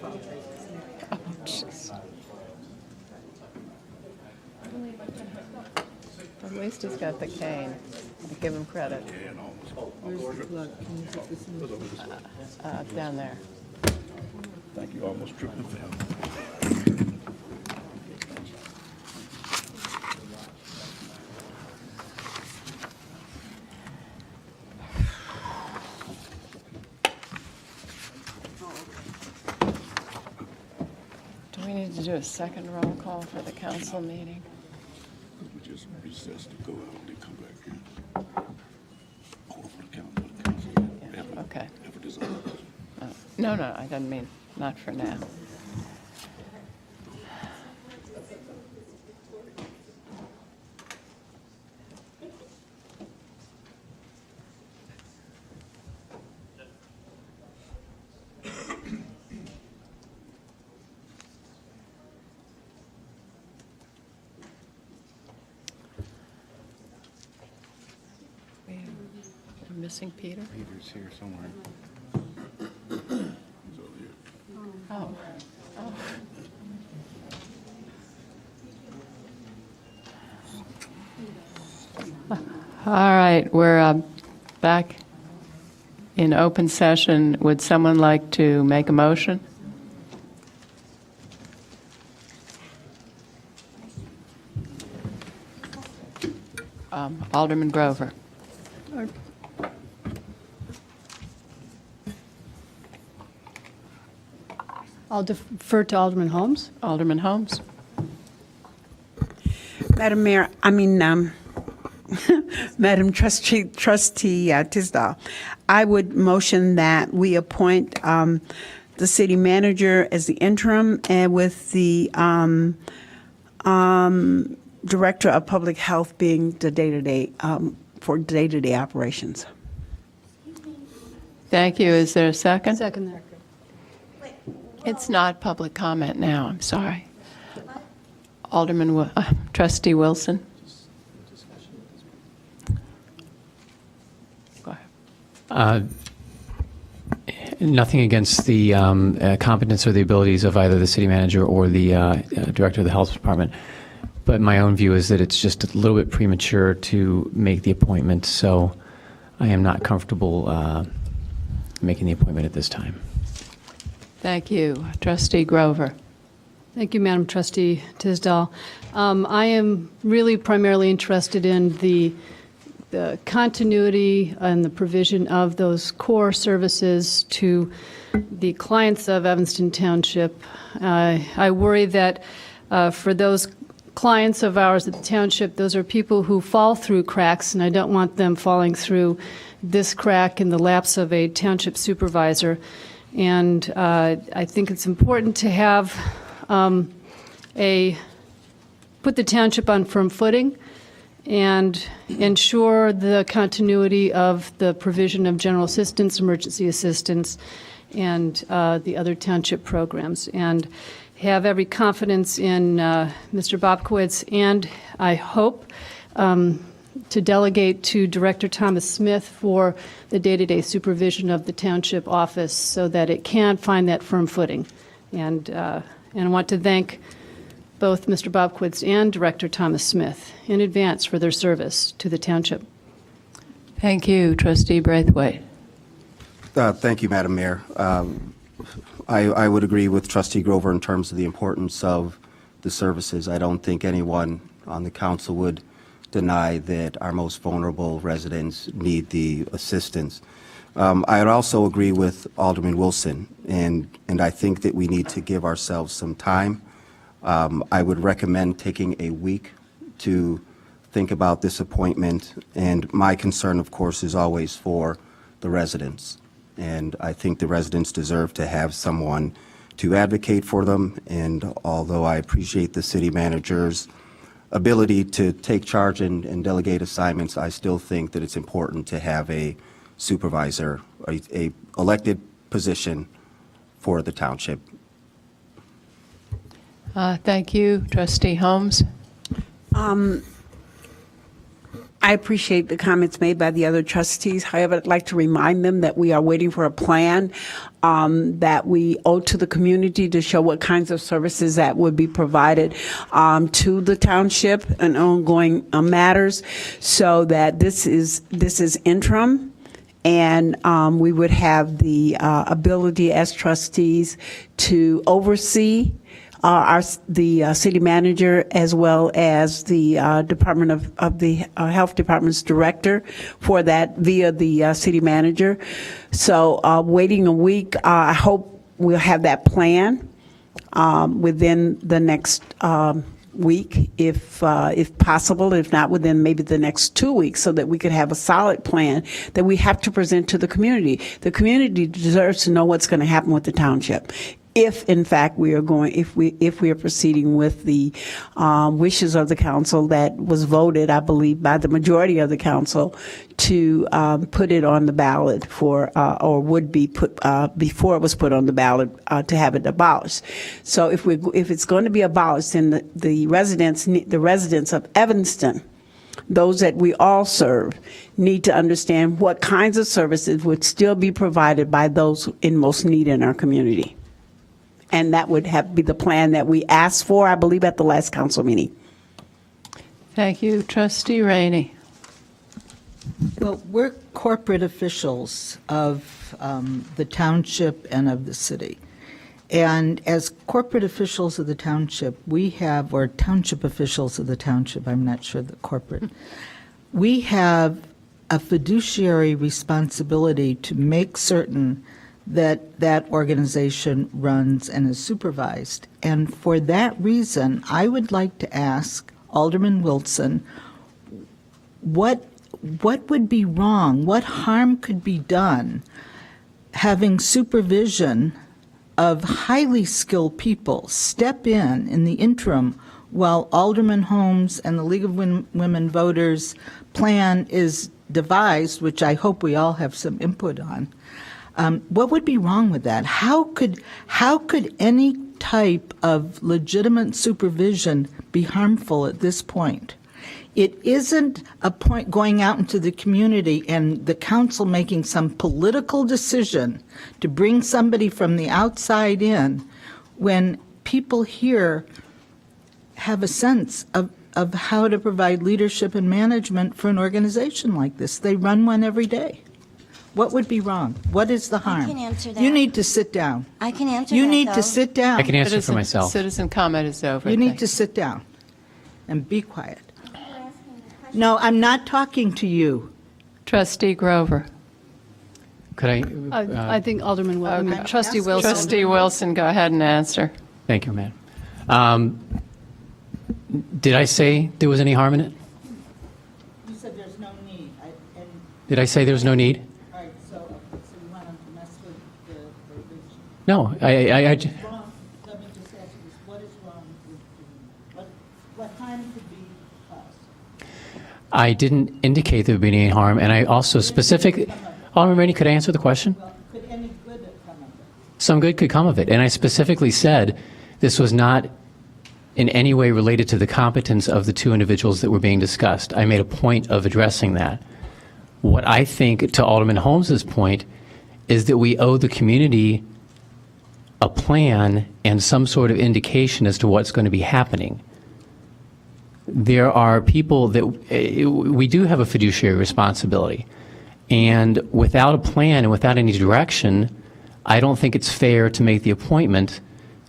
Oh, jeez. At least he's got the cane. I give him credit. Where's the plug? Can you put this in? Down there. Thank you. Almost tripped and fell. Do we need to do a second roll call for the council meeting? We just recess to go out and then come back here. Hold on for the council. Yeah, okay. Effort is on. No, I didn't mean, not for now. We're missing Peter? Peter's here somewhere. He's over here. Oh. All right, we're back in open session. Would someone like to make a motion? Alderman Grover. I'll defer to Alderman Holmes. Alderman Holmes. Madam Mayor, Madam Trustee Tisdall, I would motion that we appoint the city manager as the interim and with the director of public health being the day-to-day, for day-to-day operations. Thank you. Is there a second? Second that. It's not public comment now. I'm sorry. Trustee Wilson. Go ahead. Nothing against the competence or the abilities of either the city manager or the director of the health department, but my own view is that it's just a little bit premature to make the appointment, so I am not comfortable making the appointment at this time. Thank you. Trustee Grover. Thank you, Madam Trustee Tisdall. I am really primarily interested in the continuity and the provision of those core services to the clients of Evanston Township. I worry that for those clients of ours at the township, those are people who fall through cracks, and I don't want them falling through this crack in the lapse of a township supervisor. And I think it's important to have put the township on firm footing and ensure the continuity of the provision of general assistance, emergency assistance, and the other township programs. And have every confidence in Mr. Bobkowitz, and I hope to delegate to Director Thomas Smith for the day-to-day supervision of the township office so that it can find that firm footing. And I want to thank both Mr. Bobkowitz and Director Thomas Smith in advance for their service to the township. Thank you. Trustee Braithwaite. Thank you, Madam Mayor. I would agree with Trustee Grover in terms of the importance of the services. I don't think anyone on the council would deny that our most vulnerable residents need the assistance. I would also agree with Alderman Wilson, and I think that we need to give ourselves some time. I would recommend taking a week to think about this appointment, and my concern, of course, is always for the residents. And I think the residents deserve to have someone to advocate for them, and although I appreciate the city manager's ability to take charge and delegate assignments, I still think that it's important to have a supervisor, a elected position for the township. Thank you. Trustee Holmes. I appreciate the comments made by the other trustees. However, I'd like to remind them that we are waiting for a plan that we owe to the community to show what kinds of services that would be provided to the township and ongoing matters, so that this is interim. And we would have the ability as trustees to oversee the city manager, as well as the Department of the Health Department's director for that via the city manager. So waiting a week, I hope we'll have that plan within the next week, if possible, if not within maybe the next 2 weeks, so that we could have a solid plan that we have to present to the community. The community deserves to know what's going to happen with the township. If in fact we are going, if we are proceeding with the wishes of the council that was voted, I believe, by the majority of the council to put it on the ballot for, or would be put before it was put on the ballot to have it abolished. So if it's going to be abolished, then the residents of Evanston, those that we all serve, need to understand what kinds of services would still be provided by those in most need in our community. And that would be the plan that we asked for, I believe, at the last council meeting. Thank you. Trustee Rainey. Well, we're corporate officials of the township and of the city. And as corporate officials of the township, we have, or township officials of the township, I'm not sure the corporate, we have a fiduciary responsibility to make certain that that organization runs and is supervised. And for that reason, I would like to ask Alderman Wilson, what would be wrong? What harm could be done having supervision of highly skilled people step in the interim while Alderman Holmes and the League of Women Voters plan is devised, which I hope we all have some input on? What would be wrong with that? How could any type of legitimate supervision be harmful at this point? It isn't a point going out into the community and the council making some political decision to bring somebody from the outside in when people here have a sense of how to provide leadership and management for an organization like this. They run one every day. What would be wrong? What is the harm? I can answer that. You need to sit down. I can answer You that, need though. to sit down. I can answer for myself. Citizen comment is over. You need Thank to sit down and be quiet. No, I'm not talking to you. Trustee Grover. Could I think Alderman Wilson, Okay. Trustee Wilson. Trustee Wilson, go ahead and answer. Thank you, ma'am. Did I say there was any harm in it? You said there's no need. Did I say there was no need? All right, so you want to mess with the provision? No, Wrong. Let me just ask you this. What is wrong with what harm could be caused? I didn't indicate there would be any harm, and I also specifically, Alderman Rainey, could I answer the question? Well, could any good have come of it? Some good could come of it, and I specifically said this was not in any way related to the competence of the two individuals that were being discussed. I made a point of addressing that. What I think, to Alderman Holmes's point, is that we owe the community a plan and some sort of indication as to what's going to be happening. There are people that we do have a fiduciary responsibility, and without a plan and without any direction, I don't think it's fair to make the appointment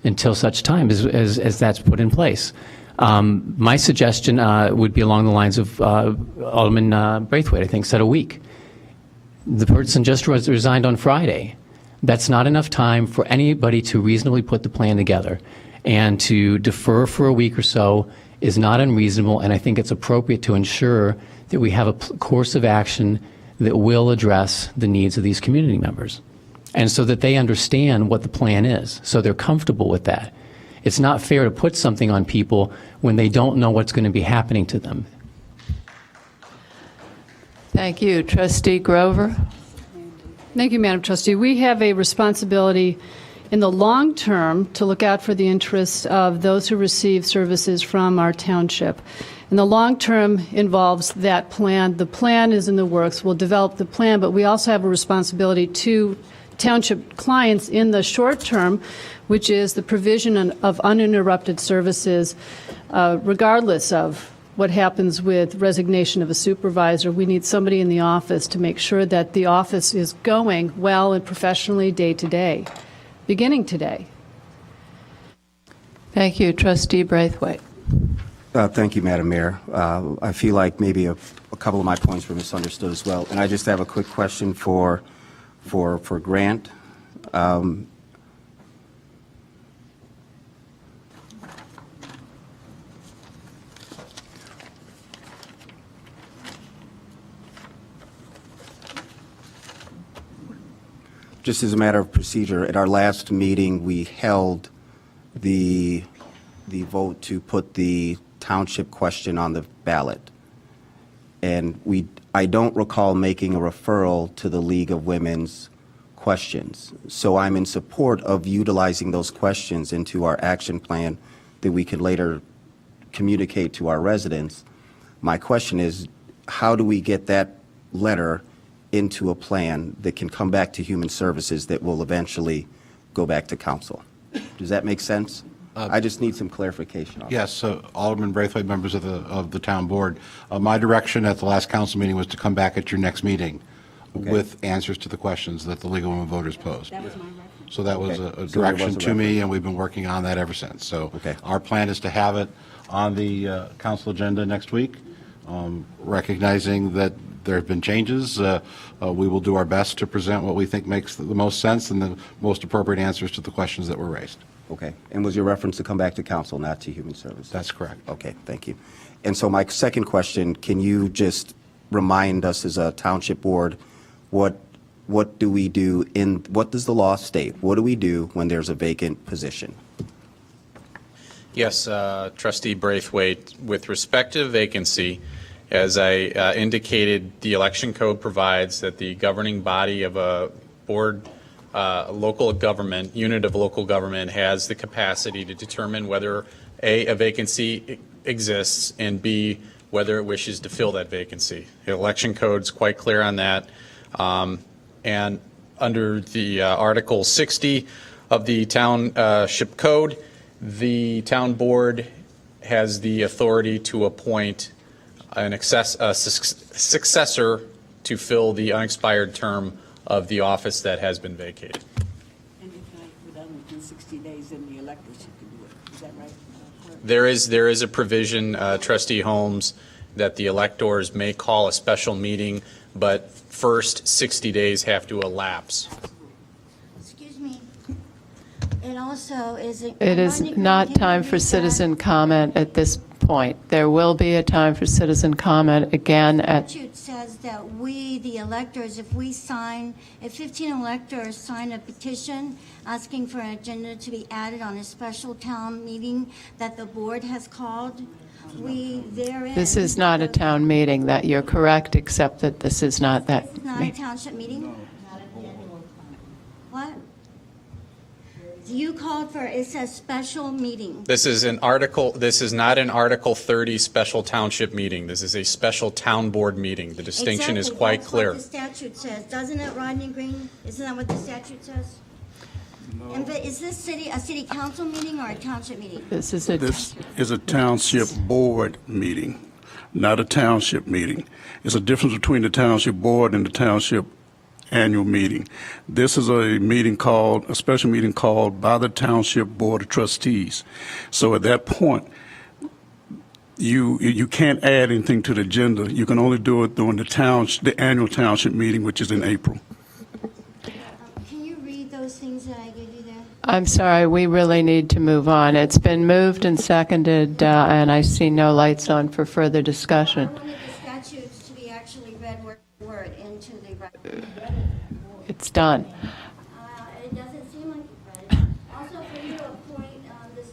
until such time as that's put in place. My suggestion would be along the lines of Alderman Braithwaite, I think, said a week. The person just resigned on Friday. That's not enough time for anybody to reasonably put the plan together. And to defer for a week or so is not unreasonable, and I think it's appropriate to ensure that we have a course of action that will address the needs of these community members, and so that they understand what the plan is, so they're comfortable with that. It's not fair to put something on people when they don't know what's going to be happening to them. Thank you. Trustee Grover. Thank you, Madam Trustee. We have a responsibility in the long term, to look out for the interests of those who receive services from our township. And the long term involves that plan. The plan is in the works. We'll develop the plan, but we also have a responsibility to township clients in the short term, which is the provision of uninterrupted services, regardless of what happens with resignation of a supervisor. We need somebody in the office to make sure that the office is going well and professionally day to day, beginning today. Thank you. Trustee Braithwaite. Thank you, Madam Mayor. I feel like maybe a couple of my points were misunderstood as well. And I just have a quick question for Grant. Just as a matter of procedure, at our last meeting, we held the vote to put the township question on the ballot. And I don't recall making a referral to the League of Women's questions. So I'm in support of utilizing those questions into our action plan that we can later communicate to our residents. My question is, how do we get that letter into a plan that can come back to Human Services that will eventually go back to council? Does that make sense? I just need some clarification on that. Yes, Alderman Braithwaite, members of the town board. My direction at the last council meeting was to come back at your next meeting with answers to the questions that the League of Women Voters posed. That was my reference. So that was Okay. a So there was direction a to me, reference. and we've been working on that ever since. So Okay. our plan is to have it on the council agenda next week, recognizing that there have been changes. We will do our best to present what we think makes the most sense and the most appropriate answers to the questions that were raised. Okay. And was your reference to come back to council, not to Human Services? That's correct. Okay, thank you. And so my second question, can you just remind us as a township board, what do we do what does the law state? What do we do when there's a vacant position? Yes, Trustee Braithwaite, with respect to vacancy, as I indicated, the election code provides that the governing body of a board, local government, unit of local government has the capacity to determine whether A, vacancy exists, and B, whether it wishes to fill that vacancy. The election code is quite clear on that. And under the Article 60 of the Township Code, the town board has the authority to appoint a successor to fill the unexpired term of the office that has been vacated. And if not within 60 days, then the electors can do it. Is that right? There is a provision, Trustee Holmes, that the electors may call a special meeting, but first 60 days have to elapse. Excuse me. It also is. It is not time for citizen comment at this point. There will be a time for citizen comment again at, Statute says that we, the electors, if 15 electors sign a petition asking for an agenda to be added on a special town meeting that the board has called, we therein. this is not a town meeting, that you're correct, except that this is not that. It's not a township meeting? What? You called for, it says special meeting. This is not an Article 30 special township meeting. This is a special town board meeting. The distinction is Exactly, quite clear. That's what the statute says, doesn't it, Rodney Green? Isn't that what the statute says? And but is this a city council meeting or a township meeting? This is This is a township board meeting, not a township meeting. It's a difference between the township board and the township annual meeting. This is a special meeting called by the Township Board of Trustees. So at that point, you can't add anything to the agenda. You can only do it during the annual township meeting, which is in April. Can you read those things that I gave you there? I'm sorry, we really need to move on. It's been moved and seconded, and I see no lights on for further discussion. I wanted the statutes to be actually read word for word into the record. It's done. It doesn't seem like you read it. Also, for you to appoint this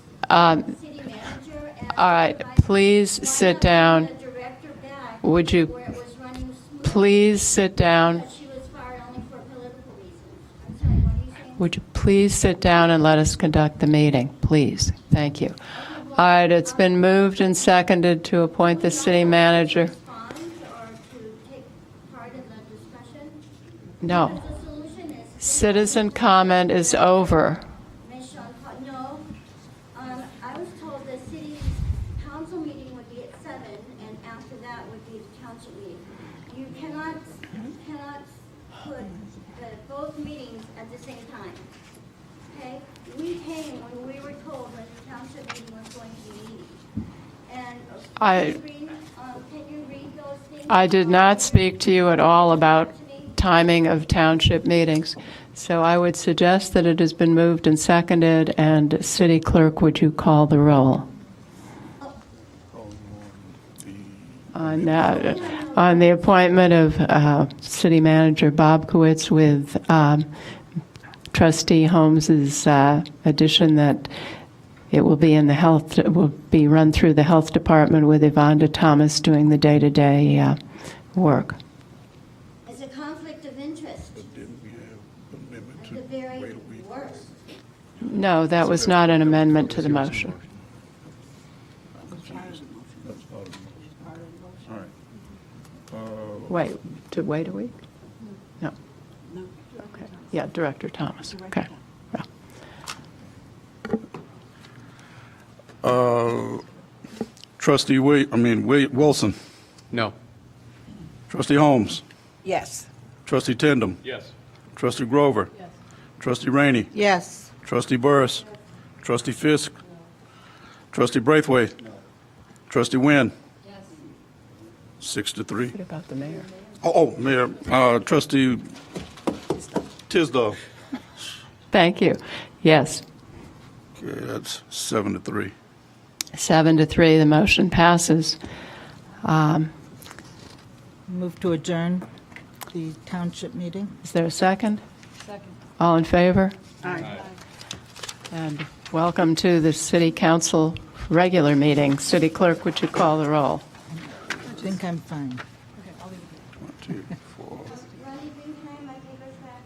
city manager as. All right, please sit down. The director back. Would you Where it was running smooth. please sit down? That she was fired only for political reasons. I'm sorry, what are you saying? Would you please sit down and let us conduct the meeting, please? Thank you. All right, it's been moved and seconded to appoint the city manager. Respond or to take part in the discussion? No. The solution is. Citizen comment is over. Ms. Sean, no. I was told the city's council meeting would be at 7, and after that would be the township meeting. You cannot put both meetings at the same time. Okay? We came when we were told when the township meeting was going to be meeting. And can you read those things? I did not speak to you at all about timing of township meetings. So I would suggest that it has been moved and seconded, and City Clerk, would you call the roll? On the appointment of City Manager Bobkowitz with Trustee Holmes's addition that it will be will be run through the Health Department with Evanston Thomas doing the day-to-day work. It's a conflict of interest. Didn't we have amendment At to the very wait a week? worst. No, that was not an amendment to the motion. All right. Wait, to wait a week? No. Okay. Yeah, Director Thomas. Okay. Yeah. Trustee Wilson. No. Trustee Holmes. Yes. Trustee Tindem. Yes. Trustee Grover. Yes. Trustee Rainey. Yes. Trustee Burris. Trustee Fisk. Trustee Braithwaite. Trustee Wynn. 6-3. What about the mayor? Mayor, Trustee Tisdale. Thank you. Yes. Okay, that's 7-3. 7-3, the motion passes. Move to adjourn the township meeting. Is there a second? Second. All in favor? Aye. And welcome to the City Council regular meeting. City Clerk, would you call the roll? I think I'm fine. 1, 2, 4. Ronnie, can you hand my papers back?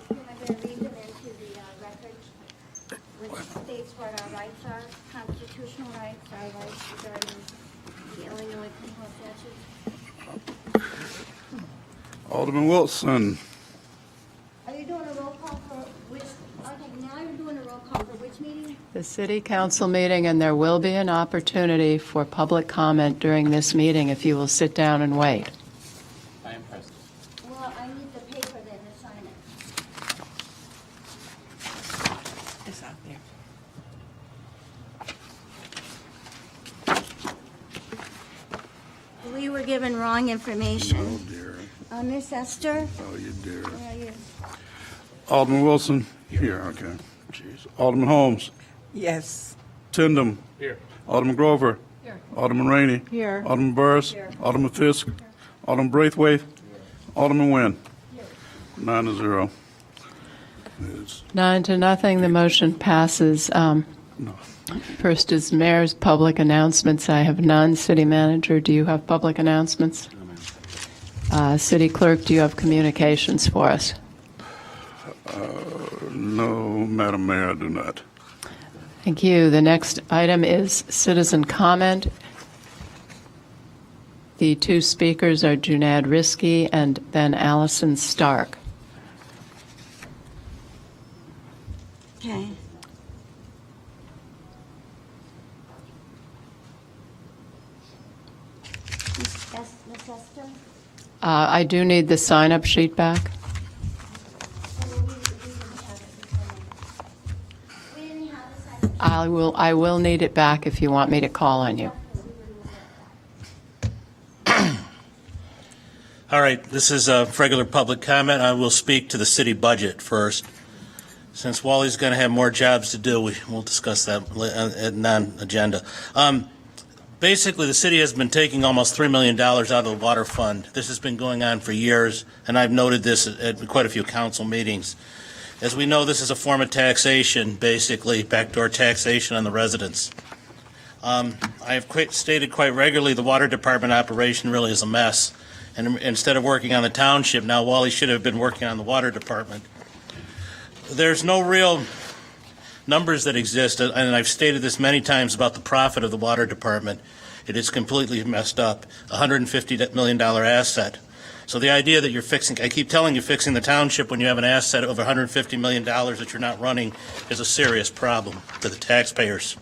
I'm going to read them into the record, which states what our rights are, constitutional rights, our rights regarding the Illinois criminal statutes. Alderman Wilson. Are you doing a roll call for which, okay, now you're doing a roll call for which meeting? The City Council meeting, and there will be an opportunity for public comment during this meeting if you will sit down and wait. I am present. Well, I need the paper then to sign it. It's out there. We were given wrong information. Oh, dear. Miss Esther, Oh, you dear. where are you? Alderman Wilson. Here, okay. Jeez. Alderman Holmes. Yes. Tindem. Here. Alderman Grover. Here. Alderman Rainey. Here. Alderman Burris. Alderman Fisk. Alderman Braithwaite. Alderman Wynn. 9-0. It's 9-0, the motion passes. First is mayor's public announcements. I have none. City Manager, do you have public announcements? City Clerk, do you have communications for us? No, Madam Mayor, I do not. Thank you. The next item is citizen comment. The two speakers are Junad Risky and then Allison Stark. Okay. Miss Esther? I do need the sign-up sheet back. We didn't have a second. I will need it back if you want me to call on you. All right, this is a regular public comment. I will speak to the city budget first. Since Wally's going to have more jobs to do, we'll discuss that at non-agenda. Basically, the city has been taking almost $3 million out of the water fund. This has been going on for years, and I've noted this at quite a few council meetings. As we know, this is a form of taxation, basically, backdoor taxation on the residents. I have stated quite regularly the water department operation really is a mess. And instead of working on the township, now Wally should have been working on the water department. there's no real numbers that exist, and I've stated this many times about the profit of the water department. It is completely messed up, $150 million asset. So the idea that you're fixing, I keep telling you, fixing the township when you have an asset of $150 million that you're not running is a serious problem to the taxpayers.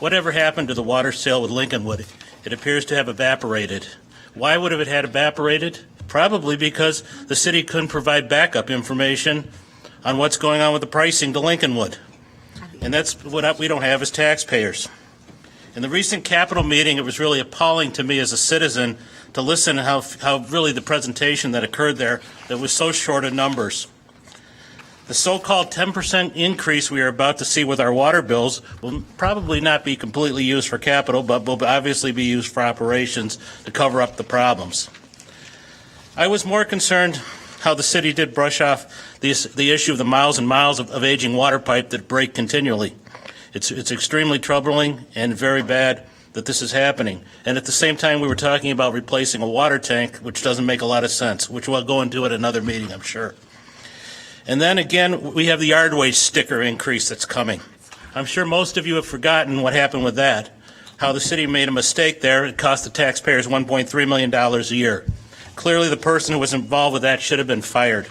Whatever happened to the water sale with Lincolnwood? It appears to have evaporated. Why would it have had evaporated? Probably because the city couldn't provide backup information on what's going on with the pricing to Lincolnwood. And that's what we don't have as taxpayers. In the recent Capitol meeting, it was really appalling to me as a citizen to listen to how really the presentation that occurred there that was so short of numbers. The so-called 10% increase we are about to see with our water bills will probably not be completely used for capital, but will obviously be used for operations to cover up the problems. I was more concerned how the city did brush off the issue of the miles and miles of aging water pipe that break continually. It's extremely troubling and very bad that this is happening. And at the same time, we were talking about replacing a water tank, which doesn't make a lot of sense, which we'll go into at another meeting, I'm sure. And then again, we have the yard waste sticker increase that's coming. I'm sure most of you have forgotten what happened with that, how the city made a mistake there. It cost the taxpayers $1.3 million a year. Clearly, the person who was involved with that should have been fired.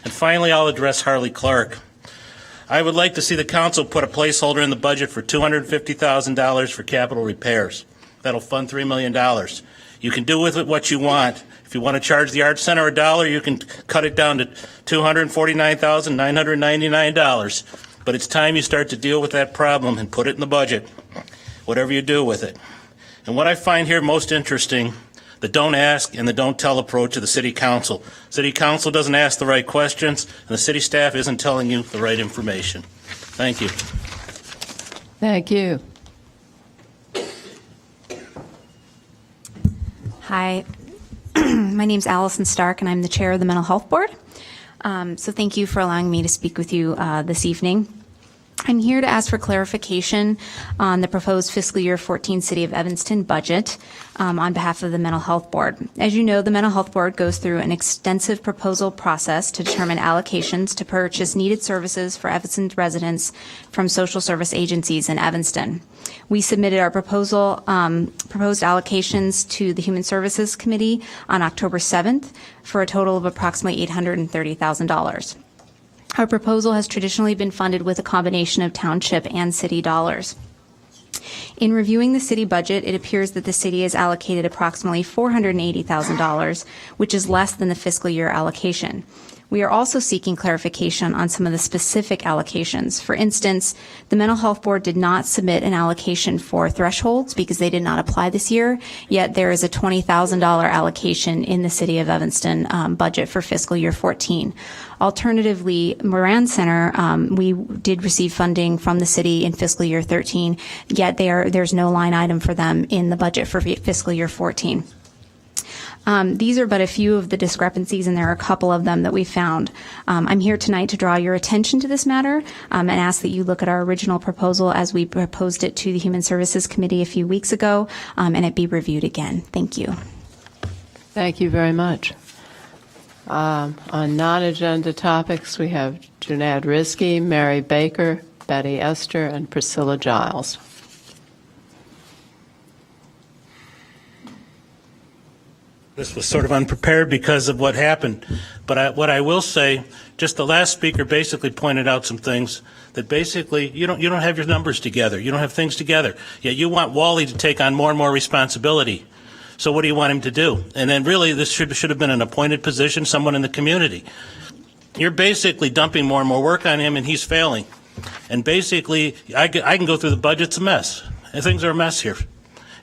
And finally, I'll address Harley Clark. I would like to see the council put a placeholder in the budget for $250,000 for capital repairs. That'll fund $3 million. You can do with it what you want. If you want to charge the Arts Center $1, you can cut it down to $249,999. But it's time you start to deal with that problem and put it in the budget, whatever you do with it. And what I find here most interesting, the don't ask and the don't tell approach of the city council. City council doesn't ask the right questions, and the city staff isn't telling you the right information. Thank you. Thank you. Hi, my name's Allison Stark, and I'm the chair of the Mental Health Board. So thank you for allowing me to speak with you this evening. I'm here to ask for clarification on the proposed fiscal year 14 City of Evanston budget on behalf of the Mental Health Board. As you know, the Mental Health Board goes through an extensive proposal process to determine allocations to purchase needed services for Evanston residents from social service agencies in Evanston. We submitted our proposed allocations to the Human Services Committee on October 7th for a total of approximately $830,000. Our proposal has traditionally been funded with a combination of township and city dollars. In reviewing the city budget, it appears that the city has allocated approximately $480,000, which is less than the fiscal year allocation. We are also seeking clarification on some of the specific allocations. For instance, the Mental Health Board did not submit an allocation for thresholds because they did not apply this year, yet there is a $20,000 allocation in the City of Evanston budget for fiscal year 14. Alternatively, Moran Center, we did receive funding from the city in fiscal year 13, yet there's no line item for them in the budget for fiscal year 14. These are but a few of the discrepancies, and there are a couple of them that we found. I'm here tonight to draw your attention to this matter and ask that you look at our original proposal as we proposed it to the Human Services Committee a few weeks ago, and it be reviewed again. Thank you. Thank you very much. On non-agenda topics, we have Junad Risky, Mary Baker, Betty Esther, and Priscilla Giles. This was sort of unprepared because of what happened. But what I will say, just the last speaker basically pointed out some things that basically you don't have your numbers together. You don't have things together. Yet you want Wally to take on more and more responsibility. So what do you want him to do? And then really this should have been an appointed position, someone in the community. You're basically dumping more and more work on him, and he's failing. And basically, I can go through the budget. It's a mess. And things are a mess here.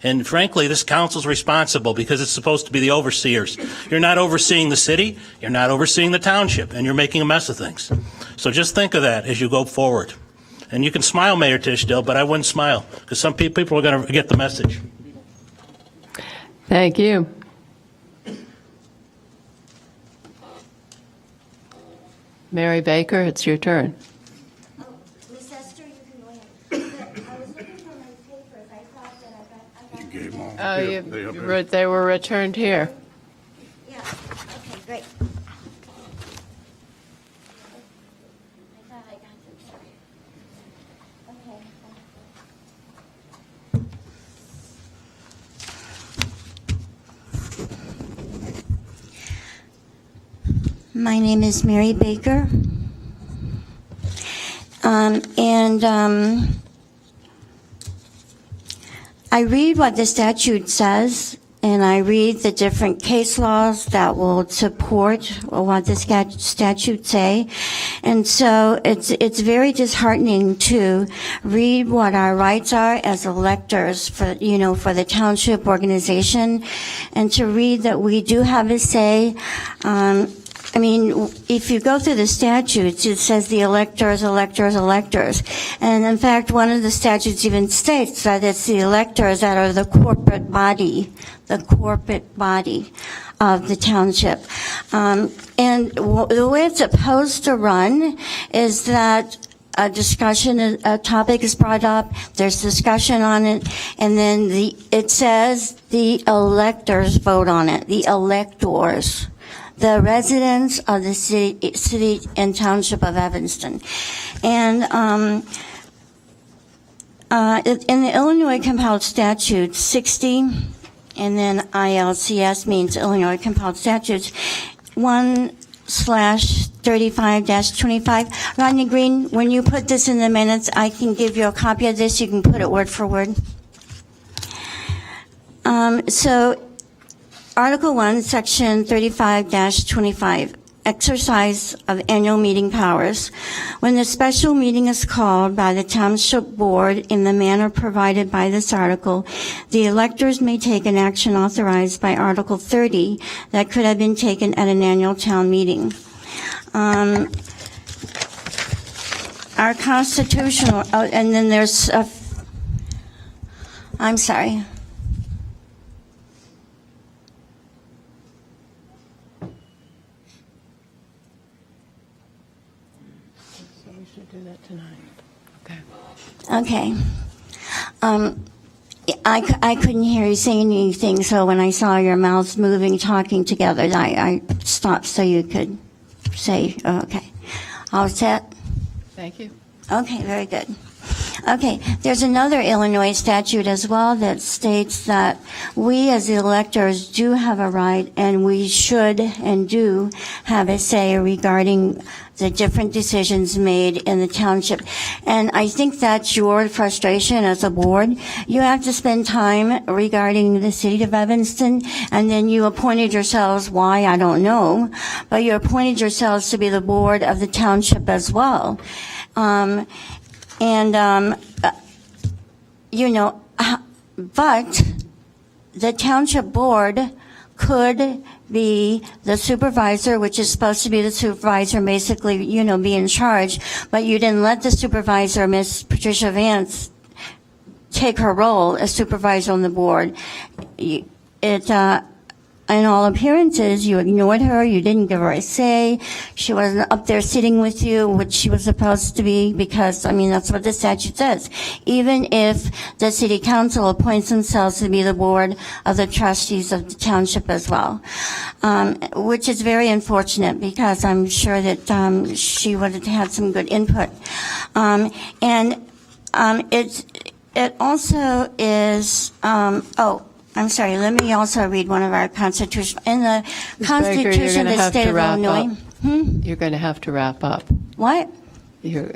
And frankly, this council's responsible because it's supposed to be the overseers. You're not overseeing the city, you're not overseeing the township, and you're making a mess of things. So just think of that as you go forward. And you can smile, Mayor Tisdale, but I wouldn't smile because some people are going to get the message. Thank you. Mary Baker, it's your turn. Miss Esther, you can go ahead. I was looking for my papers. I thought that I got You gave them all. Oh, Yeah, they were returned here. Yeah, okay, great. My name is Mary Baker. I read what the statute says, and I read the different case laws that will support what the statutes say. And so it's very disheartening to read what our rights are as electors for the township organization, and to read that we do have a say. If you go through the statutes, it says the electors. And in fact, one of the statutes even states that it's the electors that are the corporate body of the township. And the way it's supposed to run is that a topic is brought up, there's discussion on it, and then it says the electors vote on it, the electors. The residents of the city and township of Evanston. And in the Illinois compiled statute 60, and then ILCS means Illinois compiled statutes 1/35-25. Rodney Green, when you put this in the minutes, I can give you a copy of this. You can put it word for word. Article 1, Section 35-25, exercise of annual meeting powers. When the special meeting is called by the Township Board in the manner provided by this article, the electors may take an action authorized by Article 30 that could have been taken at an annual town meeting. Our constitutional, and then there's I'm sorry. Do that tonight. Okay. I couldn't hear you saying anything, so when I saw your mouths moving, talking together, I stopped so you could say, okay. All set? Thank you. Okay, very good. Okay, there's another Illinois statute as well that states that we as the electors do have a right, and we should and do have a say regarding the different decisions made in the township. And I think that's your frustration as a board. You have to spend time regarding the city of Evanston, and then you appointed yourselves, why, I don't know, but you appointed yourselves to be the board of the township as well. But the township board could be the supervisor, which is supposed to be the supervisor, basically, be in charge, but you didn't let the supervisor, Miss Patricia Vance, take her role as supervisor on the board. In all appearances, you ignored her, you didn't give her a say, she wasn't up there sitting with you, which she was supposed to be, because, that's what the statute says. Even if the city council appoints themselves to be the board of the trustees of the township as well, which is very unfortunate, because I'm sure that she would have had some good input. It also is, I'm sorry, let me also read one of our constitution. In the Constitution of the State of Illinois. You're going to have to wrap up. What? Your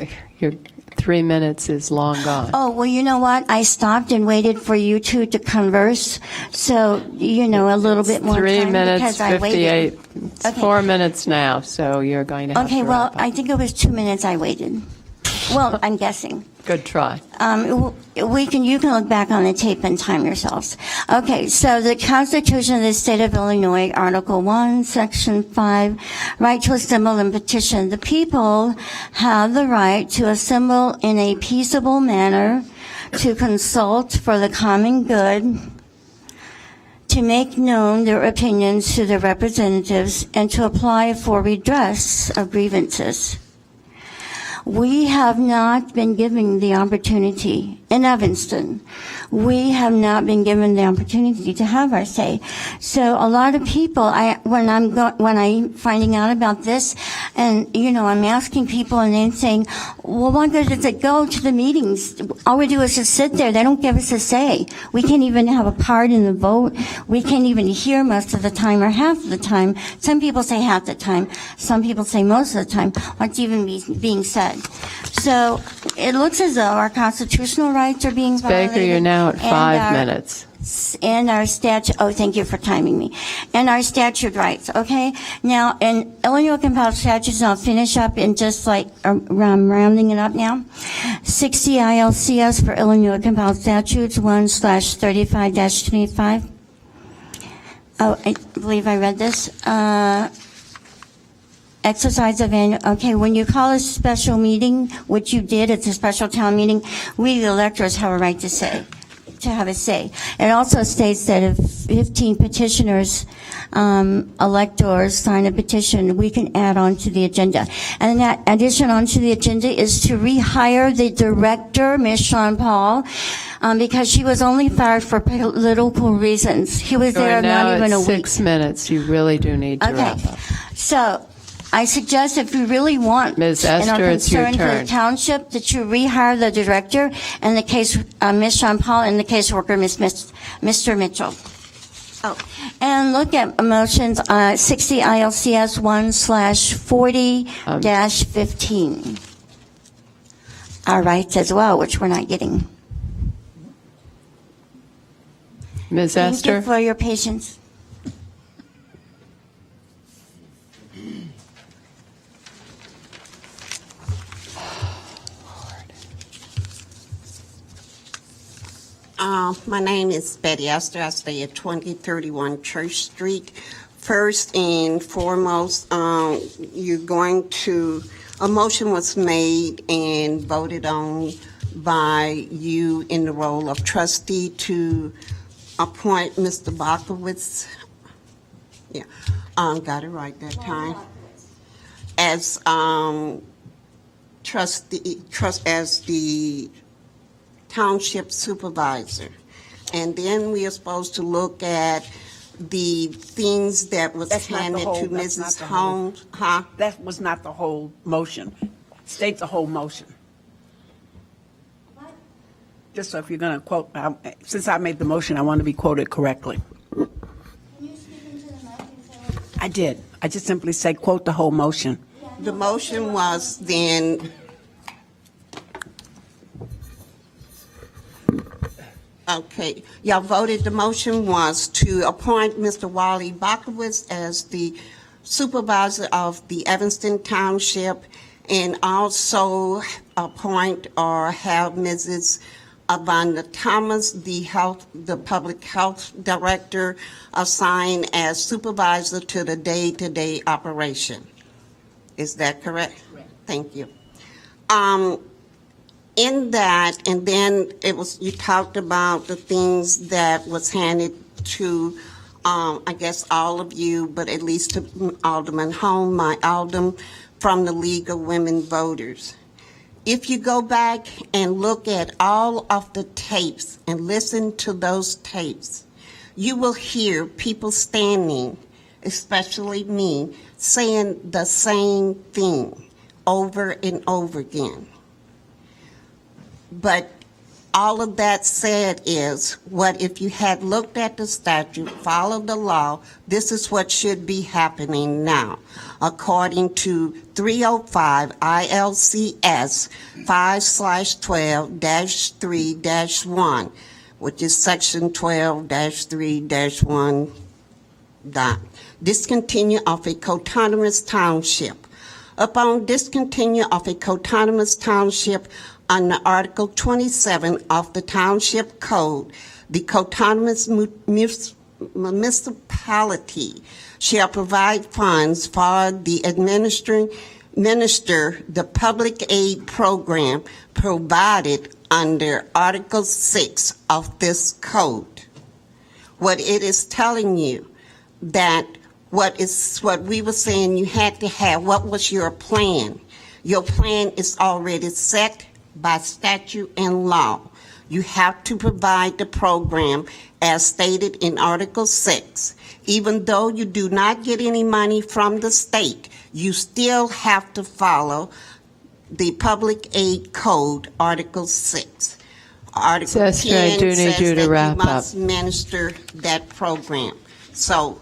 3 minutes is long gone. Oh, well, you know what? I stopped and waited for you two to converse. So, a little bit more 3 time. minutes, because I 58. waited. It's Okay. 4 minutes now, so you're going to have to Okay, well, wrap up. I think it was 2 minutes I waited. Well, I'm guessing. Good try. You can look back on the tape and time yourselves. Okay, so the Constitution of the State of Illinois, Article 1, Section 5, right to assemble and petition. The people have the right to assemble in a peaceable manner, to consult for the common good, to make known their opinions to their representatives, and to apply for redress of grievances. We have not been given the opportunity in Evanston. We have not been given the opportunity to have our say. So a lot of people, when I'm finding out about this, and I'm asking people, and they're saying, "Well, why does it go to the meetings? All we do is just sit there. They don't give us a say. We can't even have a part in the vote. We can't even hear most of the time or half of the time." Some people say half the time. Some people say most of the time. What's even being said? So it looks as though our constitutional rights are being violated. Baker, you're now at and 5 minutes. And our statute, thank you for timing me. And our statute rights, okay? Now, in Illinois compiled statutes, and I'll finish up in just like, I'm rounding it up now. 60 ILCS for Illinois compiled statutes, 1/35-25. Oh, I believe I read this. Exercise of when you call a special meeting, which you did, it's a special town meeting, we, the electors, have a right to have a say. It also states that if 15 petitioners, electors sign a petition, we can add on to the agenda. And that addition onto the agenda is to rehire the director, Ms. Sean Paul, because she was only fired for political reasons. He was there not even a week. 6 minutes. You really do need to wrap up. So I suggest if you really want Ms. and are Esther, it's your concerned for turn. the township, that you rehire the director, and the case, Ms. Sean Paul, and the caseworker, Mr. Mitchell. Oh, and look at motions 60 ILCS 1/40-15. Our rights as well, which we're not getting. Ms. Thank Esther? you for your patience. My name is Betty Esther. I stay at 2031 Church Street. First and foremost, a motion was made and voted on by you in the role of trustee to appoint Mr. Bakowitz. Yeah, got it right that time. As as the township supervisor. And then we are supposed to look at the things that was handed to Mrs. Holmes. Huh? That was not the whole motion. State the whole motion. Just so if you're going to quote, since I made the motion, I want to be quoted correctly. Can you speak into the mic and say what? I did. I just simply said quote the whole motion. The motion was then, okay, y'all voted, the motion was to appoint Mr. Wally Bakowitz as the supervisor of the Evanston Township, and also appoint or have Mrs. Avanda Thomas, the public health director, assigned as supervisor to the day-to-day operation. Is that correct? Correct. Thank you. In that, and then you talked about the things that was handed to, I guess all of you, but at least to Alderman Holm, my Alderman, from the League of Women Voters. If you go back and look at all of the tapes and listen to those tapes, you will hear people standing, especially me, saying the same thing over and over again. But all of that said is, what if you had looked at the statute, followed the law, this is what should be happening now. According to 305 ILCS 5/12-3-1, which is section 12-3-1. Discontinue of a coterminous township. Upon discontinue of a coterminous township, under Article 27 of the Township Code, the coterminous municipality shall provide funds for the administer the public aid program provided under Article 6 of this code. What it is telling you that what we were saying you had to have, what was your plan? Your plan is already set by statute and law. You have to provide the program as stated in Article 6. Even though you do not get any money from the state, you still have to follow the Public Aid Code, Article 6. Article Sister, 10 I do need says you to that wrap you must minister that program. So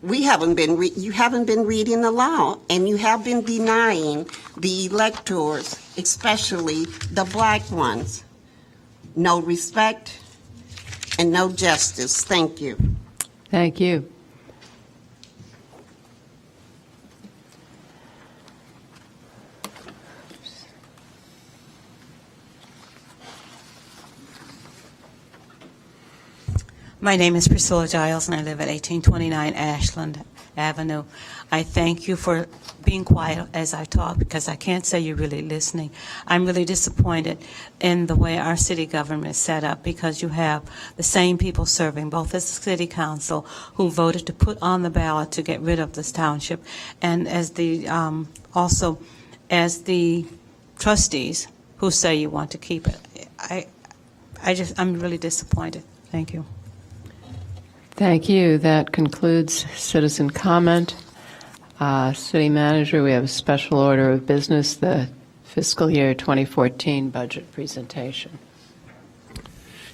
you haven't been reading the law, and you have been denying the electors, especially the black ones, no respect and no justice. Thank you. Thank you. My name is Priscilla Giles, and I live at 1829 Ashland Avenue. I thank you for being quiet as I talk, because I can't say you're really listening. I'm really disappointed in the way our city government is set up, because you have the same people serving both as the city council who voted to put on the ballot to get rid of this township, and as the also as the trustees who say you want to keep it. I'm really disappointed. Thank you. Thank you. That concludes citizen comment. City Manager, we have a special order of business, the fiscal year 2014 budget presentation.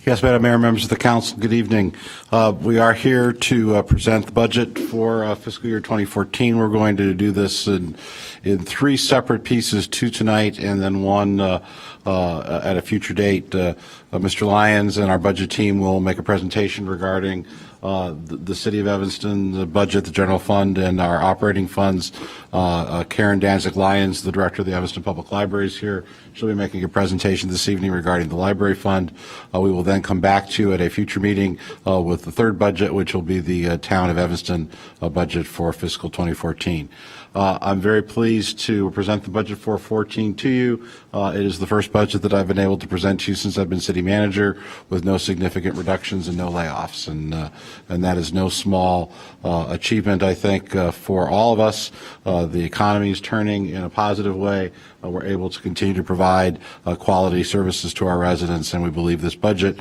Yes, Madam Mayor, members of the council, good evening. We are here to present the budget for fiscal year 2014. We're going to do this in three separate pieces, two tonight and then one at a future date. Mr. Lyons and our budget team will make a presentation regarding the City of Evanston, the budget, the general fund, and our operating funds. Karen Danzig-Lyons, the director of the Evanston Public Library, is here. She'll be making a presentation this evening regarding the library fund. We will then come back to you at a future meeting with the third budget, which will be the Town of Evanston budget for fiscal 2014. I'm very pleased to present the budget for 2014 to you. It is the first budget that I've been able to present to you since I've been city manager, with no significant reductions and no layoffs, and that is no small achievement, I think, for all of us. The economy is turning in a positive way. We're able to continue to provide quality services to our residents, and we believe this budget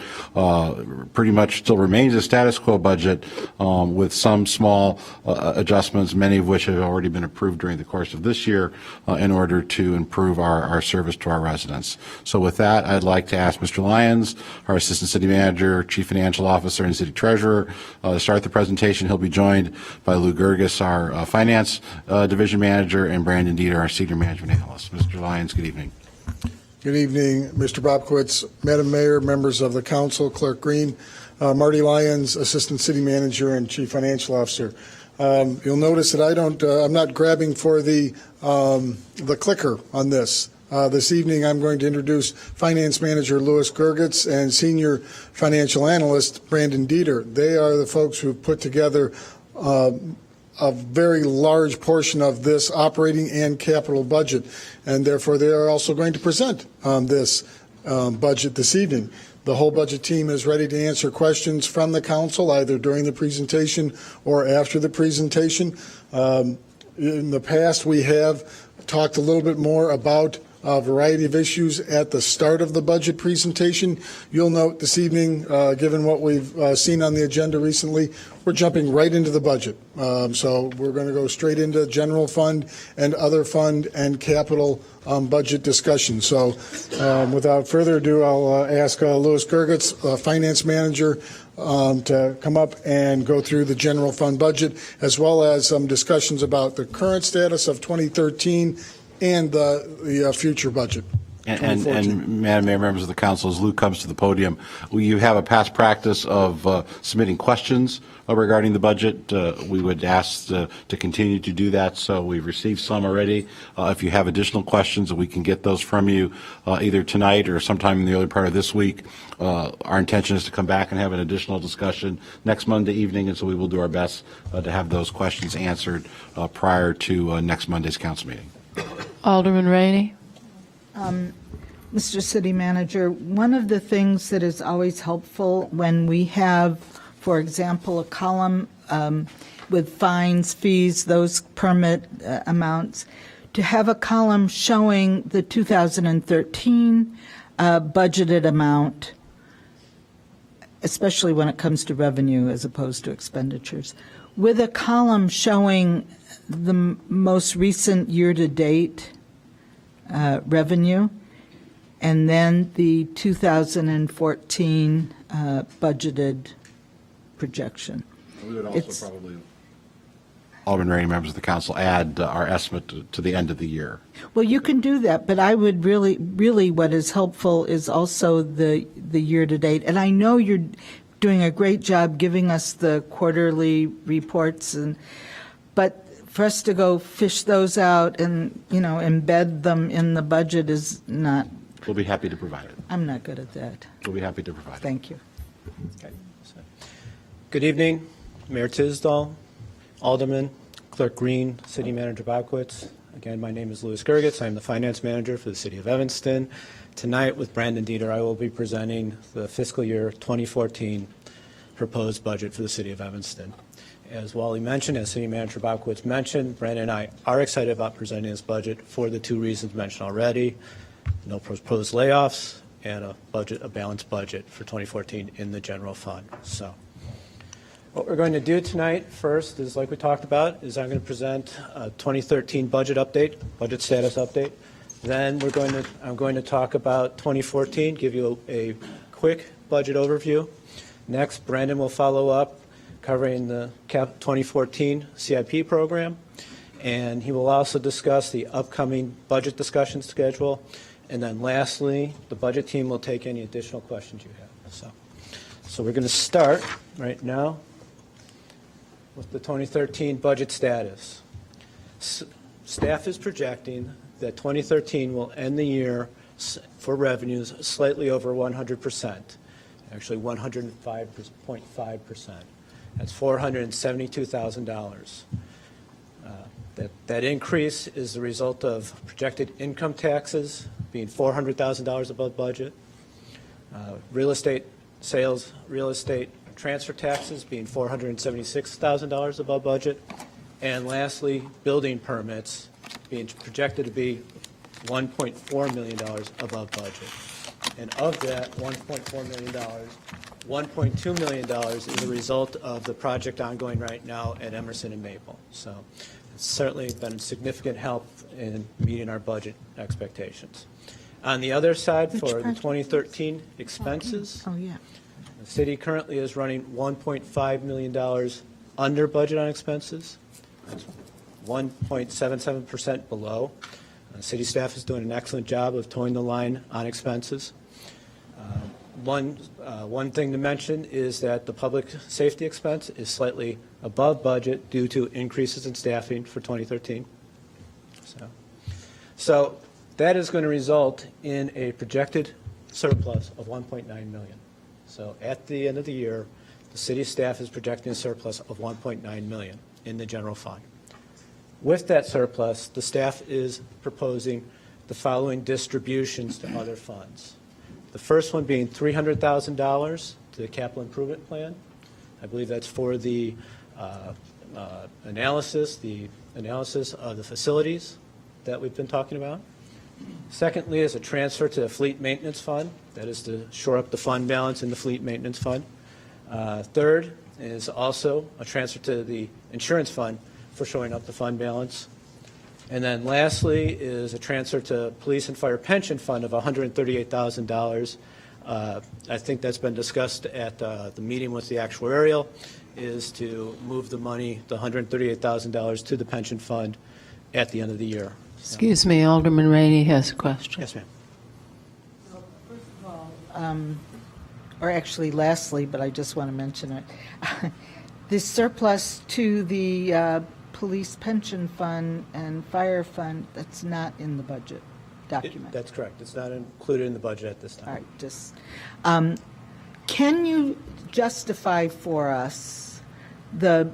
pretty much still remains a status quo budget with some small adjustments, many of which have already been approved during the course of this year in order to improve our service to our residents. So with that, I'd like to ask Mr. Lyons, our Assistant City Manager, Chief Financial Officer, and City Treasurer, to start the presentation. He'll be joined by Lou Gerges, our Finance Division Manager, and Brandon Dieter, our Senior Management Analyst. Mr. Lyons, good evening. Good evening, Mr. Bobkowitz, Madam Mayor, members of the council, Clerk Green, Marty Lyons, Assistant City Manager and Chief Financial Officer. You'll notice that I'm not grabbing for the clicker on this. This evening, I'm going to introduce Finance Manager Louis Gerges and Senior Financial Analyst Brandon Dieter. They are the folks who put together a very large portion of this operating and capital budget, and therefore they are also going to present this budget this evening. The whole budget team is ready to answer questions from the council, either during the presentation or after the presentation. In the past, we have talked a little bit more about a variety of issues at the start of the budget presentation. You'll note this evening, given what we've seen on the agenda recently, we're jumping right into the budget. So we're going to go straight into general fund and other fund and capital budget discussion. So without further ado, I'll ask Louis Gerges, Finance Manager, to come up and go through the general fund budget, as well as some discussions about the current status of 2013 and the future budget. And Madam Mayor, members of the council, as Lou comes to the podium, you have a past practice of submitting questions regarding the budget. We would ask to continue to do that, so we've received some already. If you have additional questions, we can get those from you either tonight or sometime in the early part of this week. Our intention is to come back and have an additional discussion next Monday evening, and so we will do our best to have those questions answered prior to next Monday's council meeting. Alderman Rainey. Mr. City Manager, one of the things that is always helpful when we have, for example, a column with fines, fees, those permit amounts, to have a column showing the 2013 budgeted amount, especially when it comes to revenue as opposed to expenditures, with a column showing the most recent year-to-date revenue, and then the 2014 budgeted projection. We would It's- also probably, Alderman Rainey, members of the council, add our estimate to the end of the year. Well, you can do that, but I would really what is helpful is also the year-to-date. And I know you're doing a great job giving us the quarterly reports, but for us to go fish those out and, embed them in the budget is not, We'll be happy to provide it. I'm not good at that. We'll be happy to provide it. Thank you. Okay. Good evening, Mayor Tisdall, Alderman, Clerk Green, City Manager Bobkowitz. Again, my name is Louis Gergitz. I'm the Finance Manager for the City of Evanston. Tonight, with Brandon Dieter, I will be presenting the fiscal year 2014 proposed budget for the City of Evanston. As Wally mentioned, as City Manager Bobkowitz mentioned, Brandon and I are excited about presenting this budget for the two reasons mentioned already: no proposed layoffs and a balanced budget for 2014 in the general fund. So, what we're going to do tonight first is, like we talked about, is I'm going to present a 2013 budget update, budget status update. Then I'm going to talk about 2014, give you a quick budget overview. Next, Brandon will follow up covering the 2014 CIP program, and he will also discuss the upcoming budget discussion schedule. And then lastly, the budget team will take any additional questions you have. So we're going to start right now with the 2013 budget status. Staff is projecting that 2013 will end the year for revenues slightly over 100%, actually 105.5%. That's $472,000. That increase is the result of projected income taxes being $400,000 above budget, real estate sales, real estate transfer taxes being $476,000 above budget, and lastly, building permits being projected to be $1.4 million above budget. And of that $1.4 million, $1.2 million is a result of the project ongoing right now at Emerson and Maple. So it's certainly been a significant help in meeting our budget expectations. On the other side, for the 2013 expenses, the city currently is running $1.5 million under budget on expenses. That's 1.77% below. City staff is doing an excellent job of towing the line on expenses. One thing to mention is that the public safety expense is slightly above budget due to increases in staffing for 2013. So that is going to result in a projected surplus of $1.9 million. So at the end of the year, the city staff is projecting a surplus of $1.9 million in the general fund. With that surplus, the staff is proposing the following distributions to other funds. The first one being $300,000 to the capital improvement plan. I believe that's for the analysis of the facilities that we've been talking about. Secondly is a transfer to the fleet maintenance fund. That is to shore up the fund balance in the fleet maintenance fund. Third is also a transfer to the insurance fund for shoring up the fund balance. And then lastly is a transfer to police and fire pension fund of $138,000. I think that's been discussed at the meeting with the actuarial, is to move the money, the $138,000, to the pension fund at the end of the year. Excuse me, Alderman Rainey has a question. Yes, ma'am. Well, first of all, or actually lastly, but I just want to mention it, the surplus to the police pension fund and fire fund, that's not in the budget document. That's correct. It's not included in the budget at this time. All right, just, can you justify for us the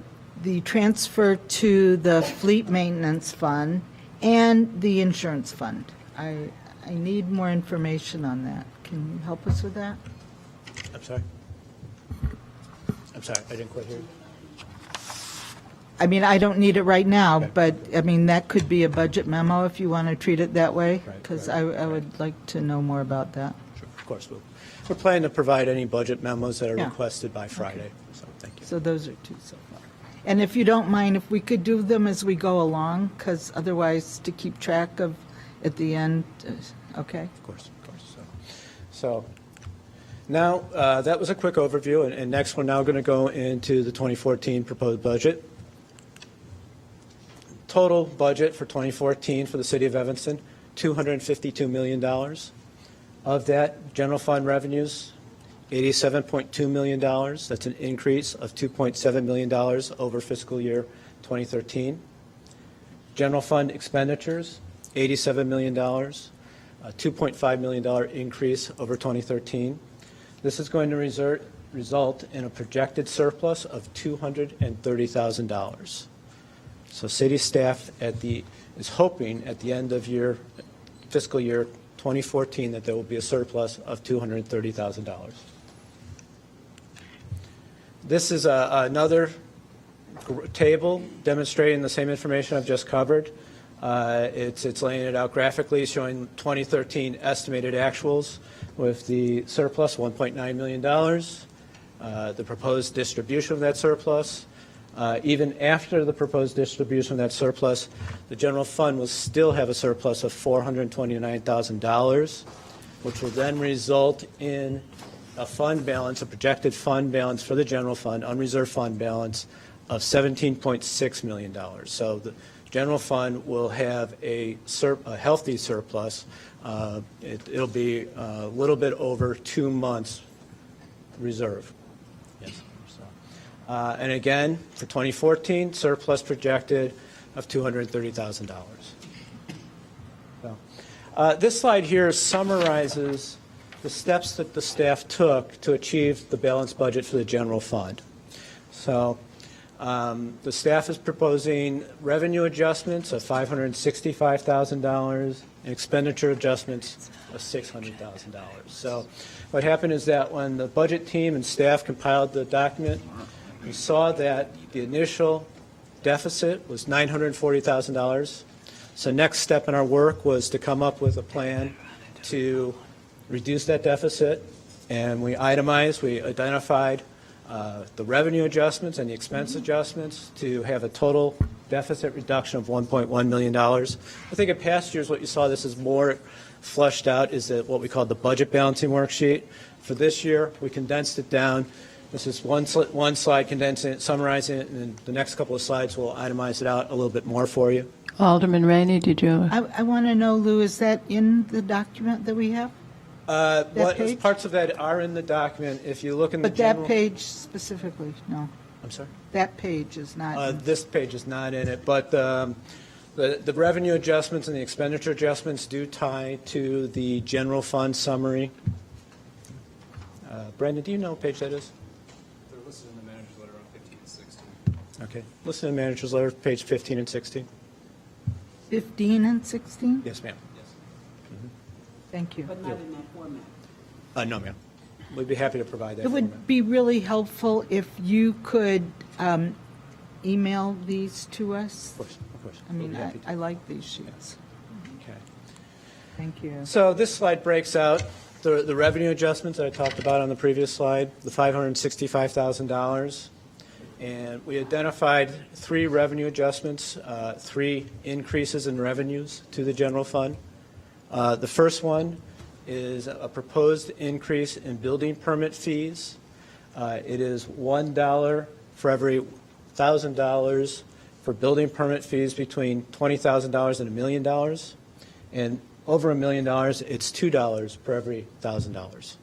transfer to the fleet maintenance fund and the insurance fund? I need more information on that. Can you help us with that? I'm sorry, I didn't quite hear you. I mean, I don't need it right now, but, I mean, that could be a budget memo if you want to treat it that way, because I would like to know more about that. Sure, of course, we're planning to provide any budget memos that are Yeah. requested by Friday, so thank you. So those are two so far. And if you don't mind, if we could do them as we go along, because otherwise to keep track of at the end, okay? Of course. So now, that was a quick overview, and next we're now going to go into the 2014 proposed budget. Total budget for 2014 for the city of Evanston, $252 million. Of that, general fund revenues, $87.2 million. That's an increase of $2.7 million over fiscal year 2013. General fund expenditures, $87 million, a $2.5 million increase over 2013. This is going to result in a projected surplus of $230,000. So city staff is hoping at the end of fiscal year 2014 that there will be a surplus of $230,000. This is another table demonstrating the same information I've just covered. It's laying it out graphically, showing 2013 estimated actuals with the surplus, $1.9 million, the proposed distribution of that surplus. Even after the proposed distribution of that surplus, the general fund will still have a surplus of $429,000, which will then result in a fund balance, a projected fund balance for the general fund, unreserved fund balance of $17.6 million. So the general fund will have a healthy surplus. It'll be a little bit over 2 months reserve. Yes. And again, for 2014, surplus projected of $230,000. So, this slide here summarizes the steps that the staff took to achieve the balanced budget for the general fund. So the staff is proposing revenue adjustments of $565,000 and expenditure adjustments of $600,000. So what happened is that when the budget team and staff compiled the document, we saw that the initial deficit was $940,000. So next step in our work was to come up with a plan to reduce that deficit, and we identified the revenue adjustments and the expense adjustments to have a total deficit reduction of $1.1 million. I think in past years what you saw this is more flushed out is what we call the budget balancing worksheet. For this year, we condensed it down. This is one slide condensing it, summarizing it, and then the next couple of slides will itemize it out a little bit more for you. Alderman Rainey, did you? I want to know, Lou, is that in the document that we have? Page? Parts of that are in the document. If you look in the But general... that page specifically, no. I'm sorry? That page is not. This page is not in it, but the revenue adjustments and the expenditure adjustments do tie to the general fund summary. Brandon, do you know what page that is? They're listed in the manager's letter on 15 and 16. Okay. Listed in the manager's letter, page 15 and 16. 15 and 16? Yes, ma'am. Thank you. But not in that format. No, ma'am. We'd be happy to provide that. It would be really helpful if you could email these to us. Of course. I mean, We'll be happy to. I like these sheets. Okay. Thank you. So this slide breaks out the revenue adjustments that I talked about on the previous slide, the $565,000. And we identified 3 revenue adjustments, 3 increases in revenues to the general fund. The first one is a proposed increase in building permit fees. It is $1 for every $1,000 for building permit fees between $20,000 and $1 million. And over $1 million, it's $2 per every $1,000.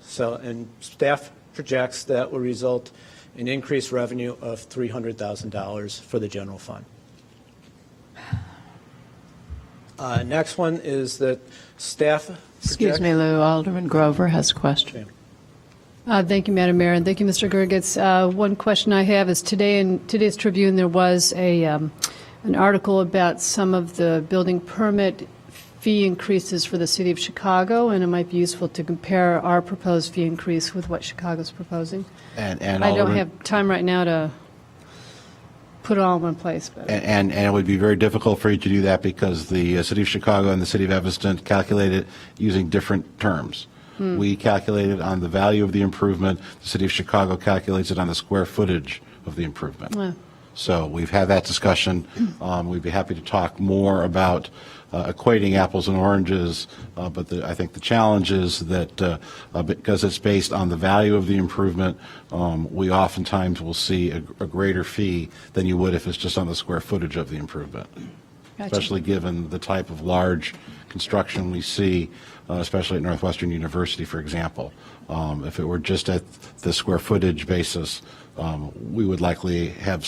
So, and staff projects that will result in increased revenue of $300,000 for the general fund. Next one is that staff. Excuse me, Lou. Alderman Grover has a question. Thank you, Madam Mayor, and thank you, Mr. Gergitz. One question I have is today in today's Tribune there was an article about some of the building permit fee increases for the city of Chicago, and it might be useful to compare our proposed fee increase with what Chicago's proposing. And I don't Alderman- have time right now to put it all in one place. But And it would be very difficult for you to do that because the City of Chicago and the City of Evanston calculated using different terms. We calculated on the value of the improvement. The City of Chicago calculates it on the square footage of the improvement. Yeah. So we've had that discussion. We'd be happy to talk more about equating apples and oranges, but I think the challenge is that because it's based on the value of the improvement, we oftentimes will see a greater fee than you would if it's just on the square footage of the improvement. Gotcha. Especially given the type of large construction we see, especially at Northwestern University, for example. If it were just at the square footage basis, we would likely have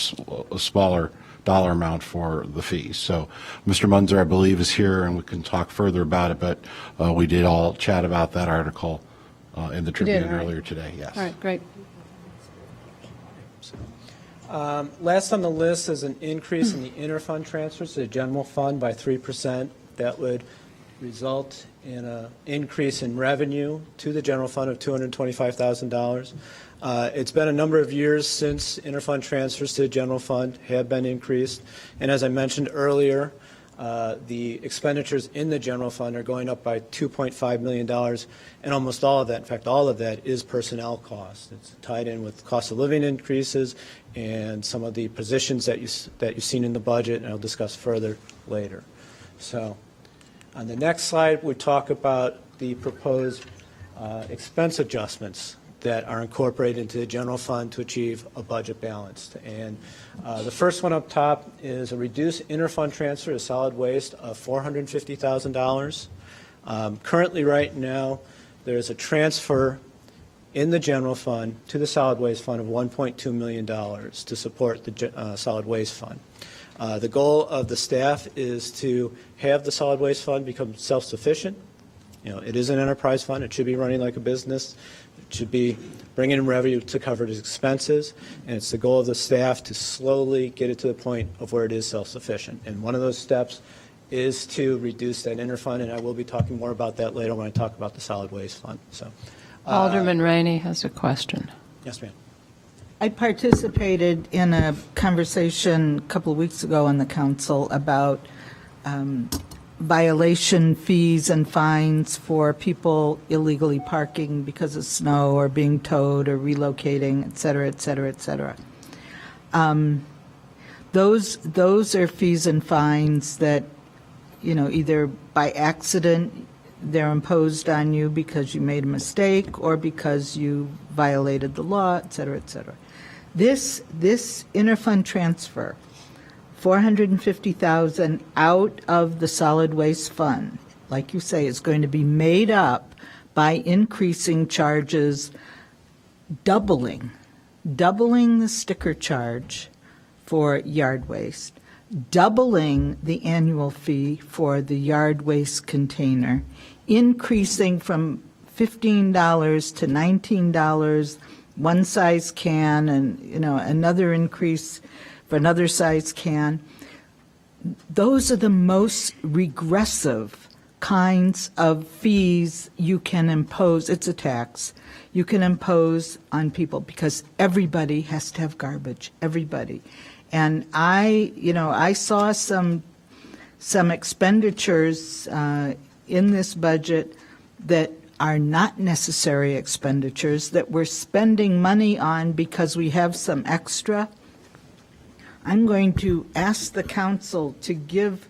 a smaller dollar amount for the fees. So Mr. Munzer, I believe, is here, and we can talk further about it, but we did all chat about that article in the Tribune all right. earlier today, yes. all right, great. Last on the list is an increase in the interfund transfers to the general fund by 3%. That would result in an increase in revenue to the general fund of $225,000. It's been a number of years since interfund transfers to the general fund have been increased. And as I mentioned earlier, the expenditures in the general fund are going up by $2.5 million, and almost all of that, in fact, all of that is personnel costs. It's tied in with cost of living increases and some of the positions that you've seen in the budget, and I'll discuss further later. So on the next slide, we talk about the proposed expense adjustments that are incorporated into the general fund to achieve a budget balance. And the first one up top is a reduced interfund transfer to solid waste of $450,000. Currently, right now, there's a transfer in the general fund to the solid waste fund of $1.2 million to support the solid waste fund. The goal of the staff is to have the solid waste fund become self-sufficient. You know, it is an enterprise fund. It should be running like a business. It should be bringing in revenue to cover its expenses, and it's the goal of the staff to slowly get it to the point of where it is self-sufficient. And one of those steps is to reduce that interfund, and I will be talking more about that later when I talk about the solid waste fund. So, Alderman Rainey has a question. yes, ma'am. I participated in a conversation a couple of weeks ago on the council about violation fees and fines for people illegally parking because of snow or being towed or relocating, et cetera, et cetera, et cetera. Those are fees and fines that, you know, either by accident they're imposed on you because you made a mistake or because you violated the law, et cetera, et cetera. This interfund transfer, $450,000 out of the solid waste fund, like you say, is going to be made up by increasing charges, doubling the sticker charge for yard waste, doubling the annual fee for the yard waste container, increasing from $15 to $19 one size can, and another increase for another size can. Those are the most regressive kinds of fees you can impose. It's a tax you can impose on people because everybody has to have garbage, everybody. And I saw some expenditures in this budget that are not necessary expenditures that we're spending money on because we have some extra. I'm going to ask the council to give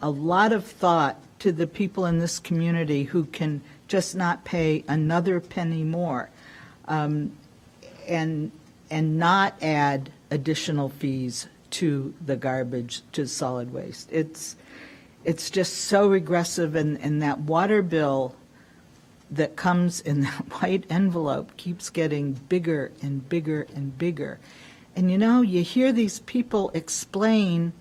a lot of thought to the people in this community who can just not pay another penny more, and not add additional fees to the garbage, to solid waste. It's just so regressive, and that water bill that comes in that white envelope keeps getting bigger and bigger and bigger. And you hear these people explain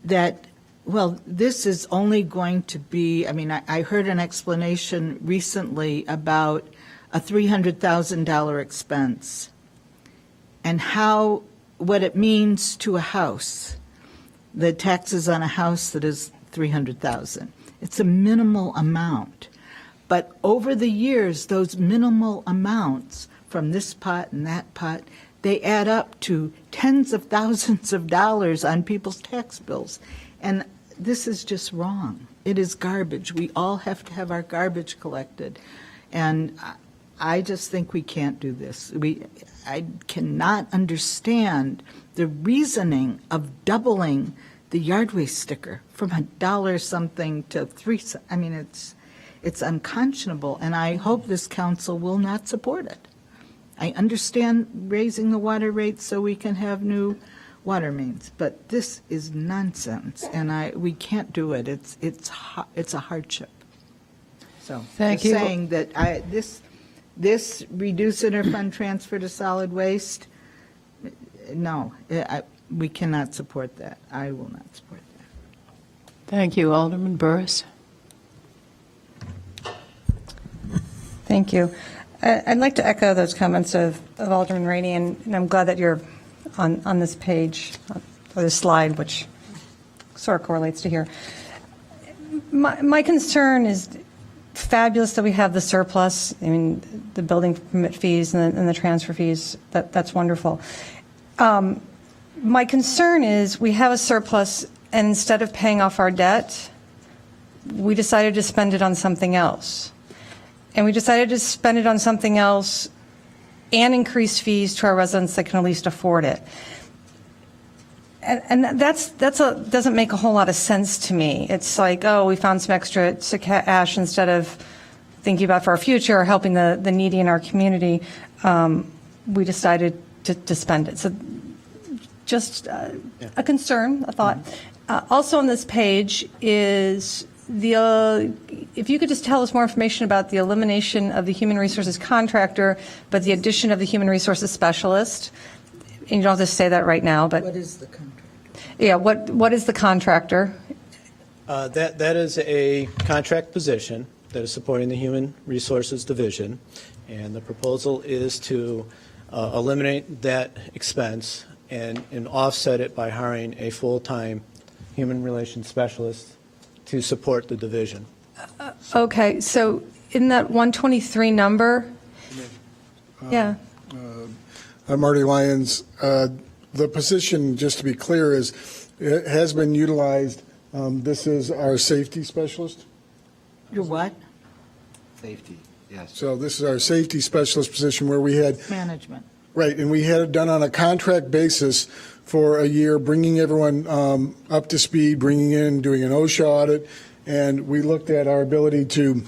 that, well, this is only going to be, I heard an explanation recently about a $300,000 expense and what it means to a house, the taxes on a house that is $300,000. It's a minimal amount. But over the years, those minimal amounts from this pot and that pot, they add up to tens of thousands of dollars on people's tax bills. And this is just wrong. It is garbage. We all have to have our garbage collected. And I just think we can't do this. I cannot understand the reasoning of doubling the yard waste sticker from $1 something to $3. I mean, it's unconscionable, and I hope this council will not support it. I understand raising the water rates so we can have new water mains, but this is nonsense, and we can't do it. It's a hardship. So, Thank just you. saying that this reduce interfund transfer to solid waste, no, we cannot support that. I will not support that. Thank you, Alderman Burris. Thank you. I'd like to echo those comments of Alderman Rainey, and I'm glad that you're on this page, or this slide, which sort of correlates to here. My concern is fabulous that we have the surplus. I mean, the building permit fees and the transfer fees, that's wonderful. My concern is we have a surplus, and instead of paying off our debt, we decided to spend it on something else. And we decided to spend it on something else and increase fees to our residents that can at least afford it. And doesn't make a whole lot of sense to me. It's like, oh, we found some extra cash instead of thinking about for our future or helping the needy in our community. We decided to spend it. So just a concern, a thought. Also on this page is if you could just tell us more information about the elimination of the human resources contractor, but the addition of the human resources specialist. And you don't have to say that right now, but What is the contract? yeah, what is the contractor? That is a contract position that is supporting the Human Resources Division, and the proposal is to eliminate that expense and offset it by hiring a full-time human relations specialist to support the division. Okay, so in that 123 number, yeah. Marty Lyons, the position, just to be clear, it has been utilized. This is our safety specialist. Your what? Safety, yes. So this is our safety specialist position where we had, Management. right, and we had it done on a contract basis for a year, bringing everyone up to speed, bringing in, doing an OSHA audit, and we looked at our ability to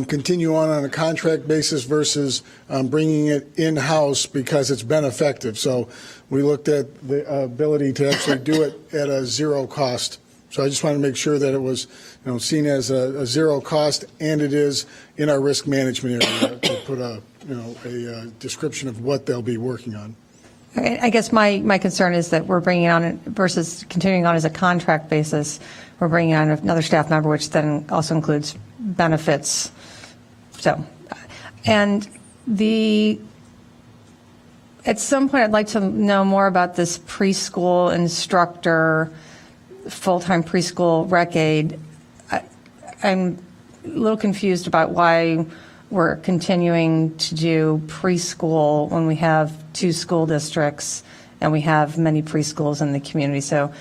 continue on a contract basis versus bringing it in-house because it's been effective. So we looked at the ability to actually do it at a zero cost. So I just wanted to make sure that it was, seen as a zero cost, and it is in our risk management area to put a description of what they'll be working on. I guess my concern is that we're bringing on, versus continuing on as a contract basis, we're bringing on another staff member, which then also includes benefits. So, and at some point I'd like to know more about this preschool instructor, full-time preschool rec aide. I'm a little confused about why we're continuing to do preschool when we have 2 school districts and we have many preschools in the community. So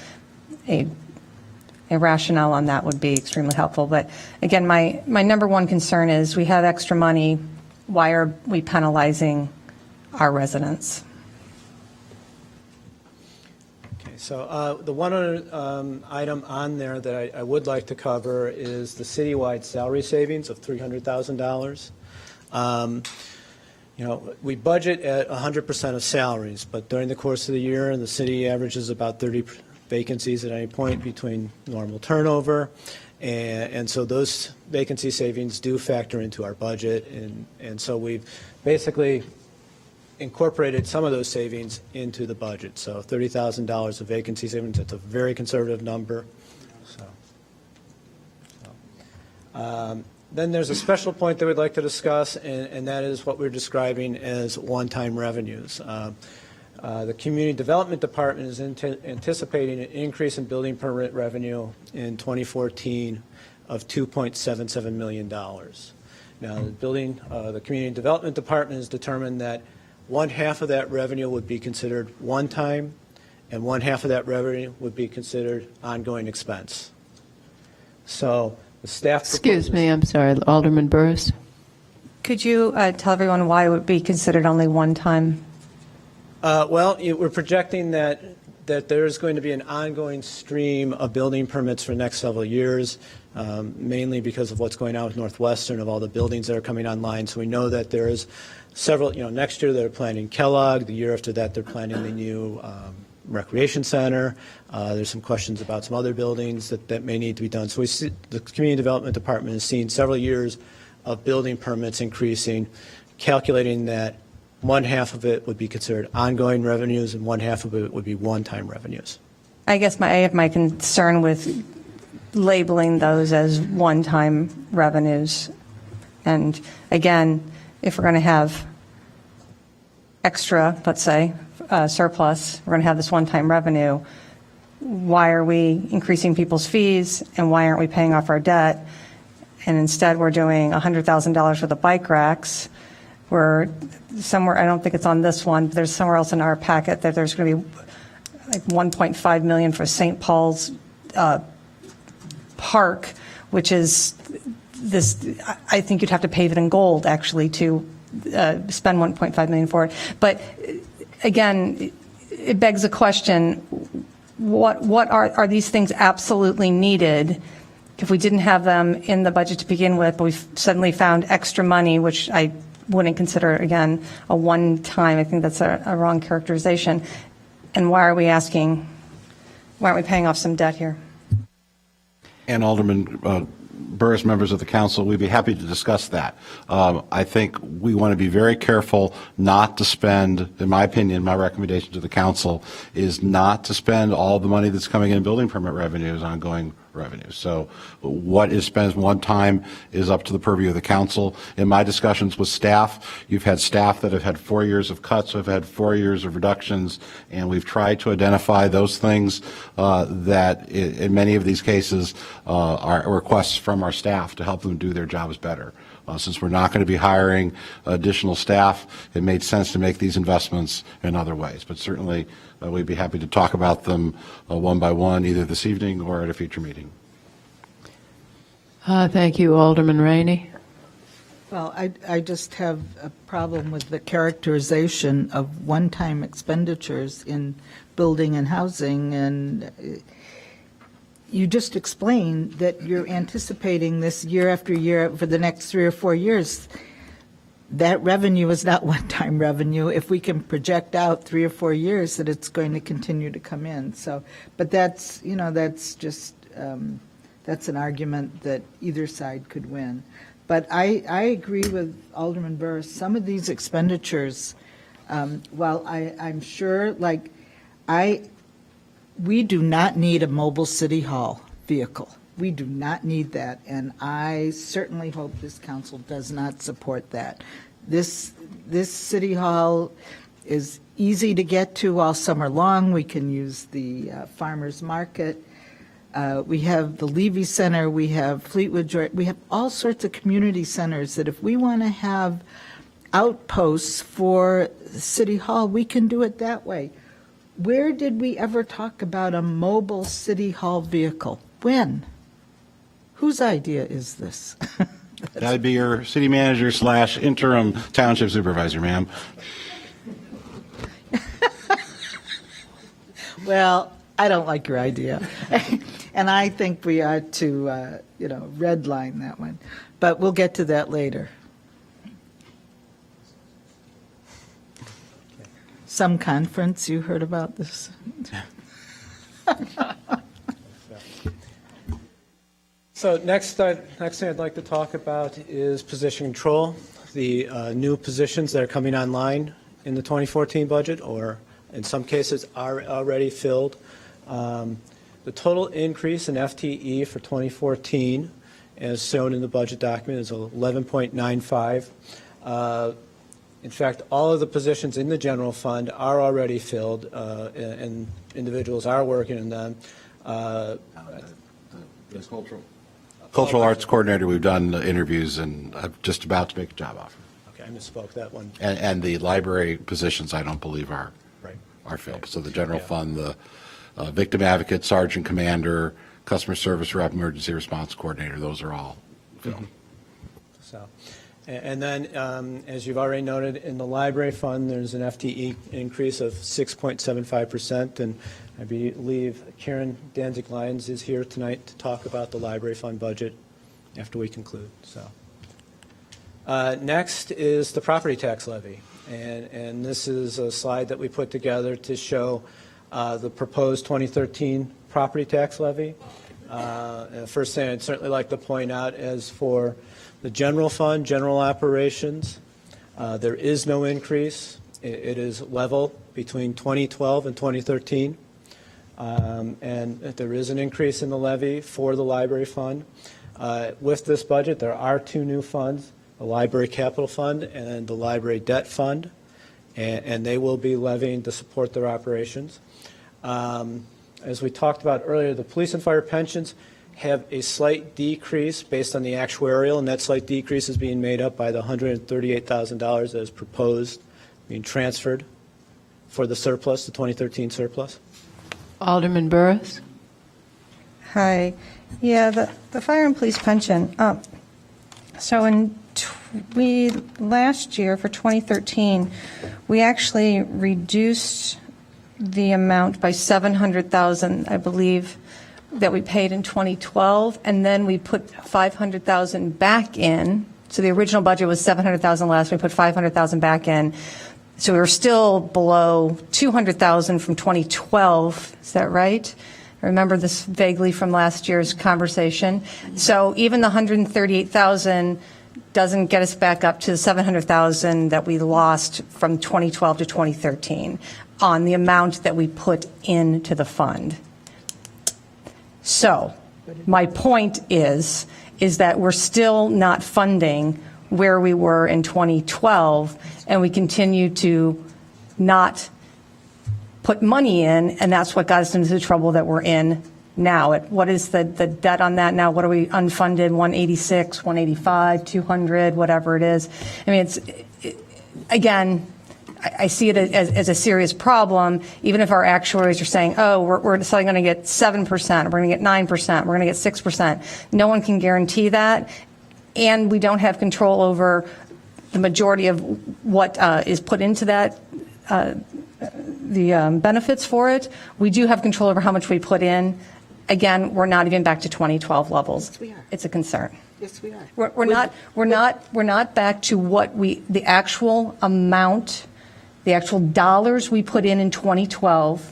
a rationale on that would be extremely helpful. But again, my number one concern is we have extra money. Why are we penalizing our residents? Okay, so the one other item on there that I would like to cover is the citywide salary savings of $300,000. We budget at 100% of salaries, but during the course of the year, the city averages about 30 vacancies at any point between normal turnover, and so those vacancy savings do factor into our budget, and so we've basically incorporated some of those savings into the budget. So $30,000 of vacancy savings, that's a very conservative number. Then there's a special point that we'd like to discuss, and that is what we're describing as one-time revenues. The Community Development Department is anticipating an increase in building permit revenue in 2014 of $2.77 million. Now, the Community Development Department has determined that one half of that revenue would be considered one-time, and one half of that revenue would be considered ongoing expense. So the staff Excuse me, I'm sorry, Alderman Burris. Could you tell everyone why it would be considered only one time? We're projecting that there's going to be an ongoing stream of building permits for the next several years, mainly because of what's going on with Northwestern, of all the buildings that are coming online. So we know that there is several, next year they're planning Kellogg, the year after that they're planning the new recreation center. There's some questions about some other buildings that may need to be done. So we see the Community Development Department has seen several years of building permits increasing, calculating that one half of it would be considered ongoing revenues and one half of it would be one-time revenues. I guess I have my concern with labeling those as one-time revenues. And again, if we're going to have extra, let's say, surplus, we're going to have this one-time revenue, why are we increasing people's fees and why aren't we paying off our debt? And instead we're doing $100,000 worth of bike racks. We're somewhere, I don't think it's on this one, but there's somewhere else in our packet that there's going to be like $1.5 million for St. Paul's Park, which is this, I think you'd have to pave it in gold actually to spend $1.5 million for it. But again, it begs the question, what are these things absolutely needed? If we didn't have them in the budget to begin with, but we've suddenly found extra money, which I wouldn't consider, again, a one-time. I think that's a wrong characterization. And why aren't we paying off some debt here? And Alderman Burris, members of the council, we'd be happy to discuss that. I think we want to be very careful not to spend, in my opinion, my recommendation to the council is not to spend all the money that's coming in building permit revenues ongoing revenue. So what is spent one time is up to the purview of the council. In my discussions with staff, you've had staff that have had 4 years of cuts, have had 4 years of reductions, and we've tried to identify those things that in many of these cases are requests from our staff to help them do their jobs better. Since we're not going to be hiring additional staff, it made sense to make these investments in other ways. But certainly, we'd be happy to talk about them one by one, either this evening or at a future meeting. Thank you, Alderman Rainey. Well, I just have a problem with the characterization of one-time expenditures in building and housing, and you just explained that you're anticipating this year after year for the next 3 or 4 years. That revenue is not one-time revenue if we can project out 3 or 4 years that it's going to continue to come in. So, but that's, that's just, that's an argument that either side could win. But I agree with Alderman Burris. Some of these expenditures, while I'm sure, we do not need a mobile city hall vehicle. We do not need that, and I certainly hope this council does not support that. This city hall is easy to get to all summer long. We can use the farmers market. We have the Levy Center. We have Fleetwood. We have all sorts of community centers that if we want to have outposts for city hall, we can do it that way. Where did we ever talk about a mobile city hall vehicle? When? Whose idea is this? That'd be your city manager / interim township supervisor, ma'am. Well, I don't like your idea. And I think we ought to, redline that one. But we'll get to that later. Some conference, you heard about this? So next thing I'd like to talk about is position control, the new positions that are coming online in the 2014 budget, or in some cases are already filled. The total increase in FTE for 2014, as shown in the budget document, is 11.95. In fact, all of the positions in the general fund are already filled, and individuals are working in them. Cultural arts coordinator, we've done interviews, and I'm just about to make a job offer. Okay. I misspoke that one. And the library positions, I don't believe are filled. So the general fund, the victim advocate, sergeant commander, customer service rep, emergency response coordinator, those are all filled. So, and then, as you've already noted, in the library fund, there's an FTE increase of 6.75%, and I believe Karen Danzig-Lyons is here tonight to talk about the library fund budget after we conclude. So, next is the property tax levy, and this is a slide that we put together to show the proposed 2013 property tax levy. First thing I'd certainly like to point out is for the general fund, general operations, there is no increase. It is level between 2012 and 2013. And there is an increase in the levy for the library fund. With this budget, there are two new funds, the library capital fund and the library debt fund, and they will be levying to support their operations. As we talked about earlier, the police and fire pensions have a slight decrease based on the actuarial, and that slight decrease is being made up by the $138,000 that is proposed being transferred for the surplus, the 2013 surplus. Alderman Burris? Hi. Yeah, the fire and police pension. So we last year for 2013, we actually reduced the amount by $700,000, I believe, that we paid in 2012, and then we put $500,000 back in. So the original budget was $700,000 less. We put $500,000 back in. So we were still below $200,000 from 2012. Is that right? I remember this vaguely from last year's conversation. So even the $138,000 doesn't get us back up to the $700,000 that we lost from 2012 to 2013 on the amount that we put into the fund. So my point is that we're still not funding where we were in 2012, and we continue to not put money in, and that's what got us into the trouble that we're in now. What is the debt on that now? What are we unfunded? 186, 185, 200, whatever it is. I mean, again, I see it as a serious problem, even if our actuaries are saying, oh, we're suddenly going to get 7%, we're going to get 9%, we're going to get 6%. No one can guarantee that, and we don't have control over the majority of what is put into that, the benefits for it. We do have control over how much we put in. Again, we're not even back to 2012 levels. Yes, we are. It's a concern. Yes, we are. We're not back to what the actual amount, the actual dollars we put in 2012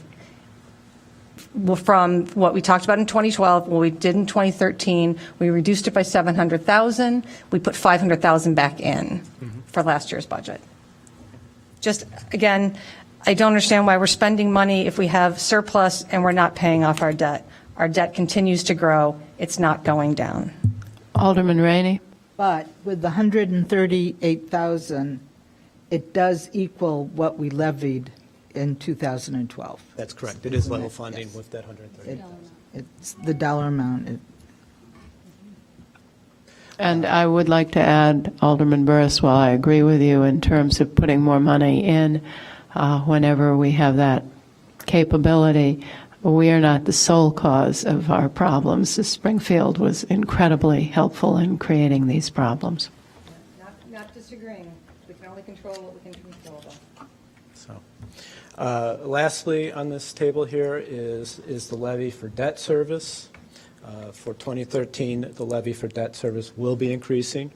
from what we talked about in 2012, what we did in 2013. We reduced it by $700,000. We put $500,000 back in for last year's budget. Just, again, I don't understand why we're spending money if we have surplus and we're not paying off our debt. Our debt continues to grow. It's not going down. Alderman Rainey? But with the $138,000, it does equal what we levied in 2012. That's correct. It is level funding with that $130,000. It's the dollar amount. And I would like to add, Alderman Burris, while I agree with you in terms of putting more money in whenever we have that capability, we are not the sole cause of our problems. Springfield was incredibly helpful in creating these problems. Not disagreeing. We can only control what we can control. So, lastly, on this table here is the levy for debt service. For 2013, the levy for debt service will be increasing.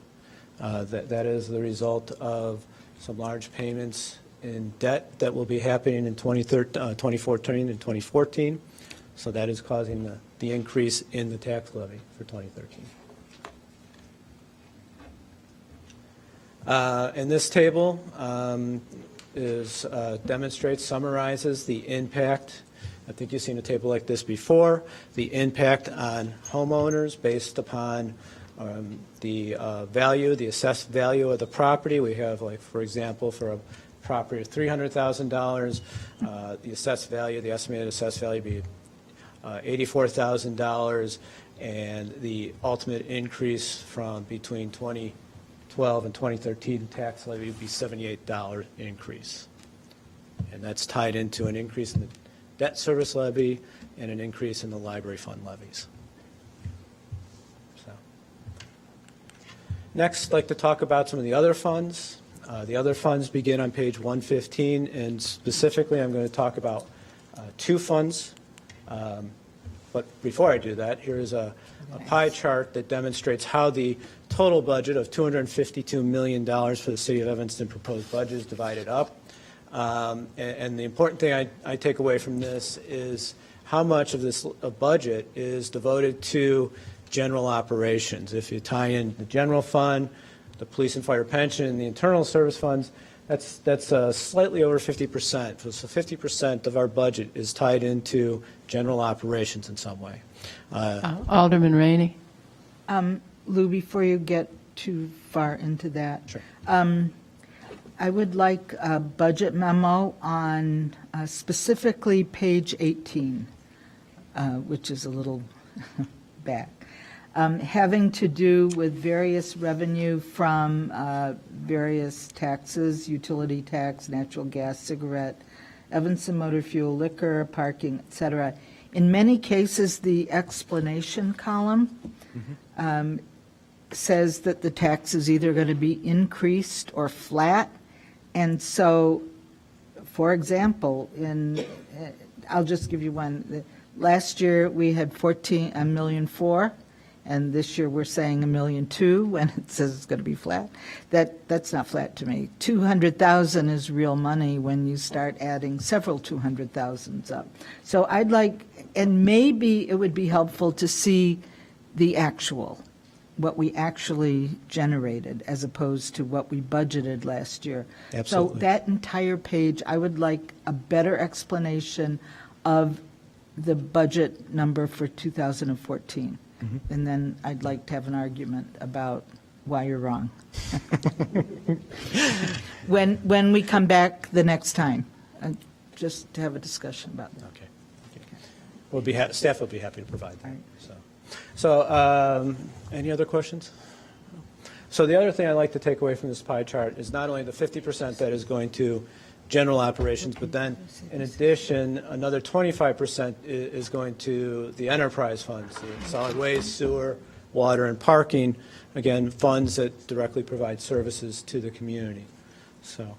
That is the result of some large payments in debt that will be happening in 2014 and 2014. So that is causing the increase in the tax levy for 2013. And this table summarizes the impact. I think you've seen a table like this before. The impact on homeowners based upon the assessed value of the property. We have, like, for example, for a property of $300,000, the estimated assessed value would be $84,000, and the ultimate increase from between 2012 2012 and 2013 tax levy would be $78 increase. And that's tied into an increase in the debt service levy and an increase in the library fund levies. So. Next, I'd like to talk about some of the other funds. The other funds begin on page 115, and specifically I'm going to talk about two funds. But before I do that, here's a pie chart that demonstrates how the total budget of $252 million for the City of Evanston proposed budget is divided up. And the important thing I take away from this is how much of this budget is devoted to general operations. If you tie in the general fund, the police and fire pension, and the internal service funds, that's slightly over 50%. So 50% of our budget is tied into general operations in some way. Alderman Rainey. Lou, before you get too far into that, Sure. I would like a budget memo on specifically page 18, which is a little back, having to do with various revenue from various taxes, utility tax, natural gas, cigarette, Evanston motor fuel, liquor, parking, et cetera. In many cases, the explanation column says that the tax is either going to be increased or flat. And so, for example, I'll just give you one. Last year, we had $1.4 million, and this year we're saying $1.2 million when it says it's going to be flat. That's not flat to me. $200,000 is real money when you start adding several 200,000s up. So I'd like, and maybe it would be helpful to see the actual, what we actually generated as opposed to what we budgeted last year. Absolutely. So that entire page, I would like a better explanation of the budget number for 2014. And then I'd like to have an argument about why you're wrong. When we come back the next time, just to have a discussion about that. Okay. Staff will be happy to provide that. So any other questions? So the other thing I'd like to take away from this pie chart is not only the 50% that is going to general operations, but then in addition, another 25% is going to the enterprise funds, the solid waste, sewer, water, and parking, again, funds that directly provide services to the community. So,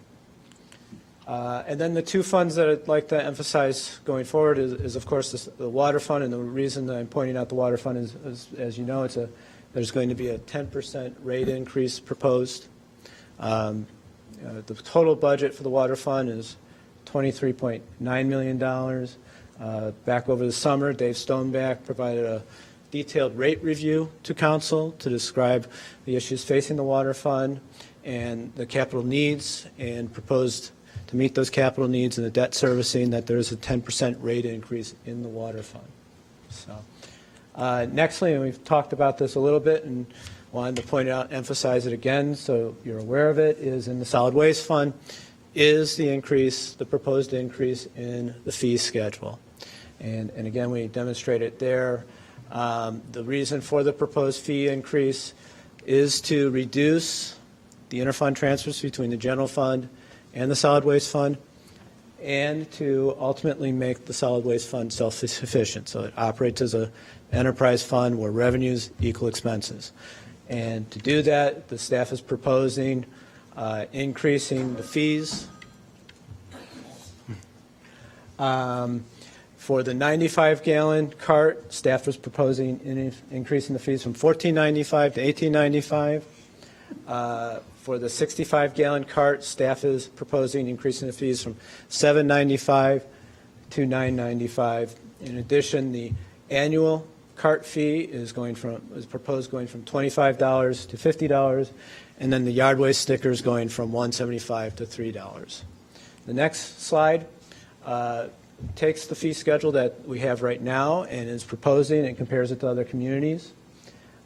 and then the two funds that I'd like to emphasize going forward is of course, the water fund, and the reason that I'm pointing out the water fund is as you know, there's going to be a 10% rate increase proposed. The total budget for the water fund is $23.9 million. Back over the summer, Dave Stoneback provided a detailed rate review to council to describe the issues facing the water fund and the capital needs, and proposed to meet those capital needs and the debt servicing that there is a 10% rate increase in the water fund. So, nextly, and we've talked about this a little bit and wanted to point out, emphasize it again so you're aware of it, is in the solid waste fund is the proposed increase in the fee schedule. And again, we demonstrate it there. The reason for the proposed fee increase is to reduce the interfund transfers between the general fund and the solid waste fund, and to ultimately make the solid waste fund self-sufficient. So it operates as an enterprise fund where revenues equal expenses. And to do that, the staff is proposing increasing the fees for the 95-gallon cart. Staff is proposing increasing the fees from $14.95 to $18.95. For the 65-gallon cart, staff is proposing increasing the fees from $7.95 to $9.95. In addition, the annual cart fee is proposed going from $25 to $50, and then the yard waste stickers going from $1.75 to $3. The next slide takes the fee schedule that we have right now and is proposing and compares it to other communities.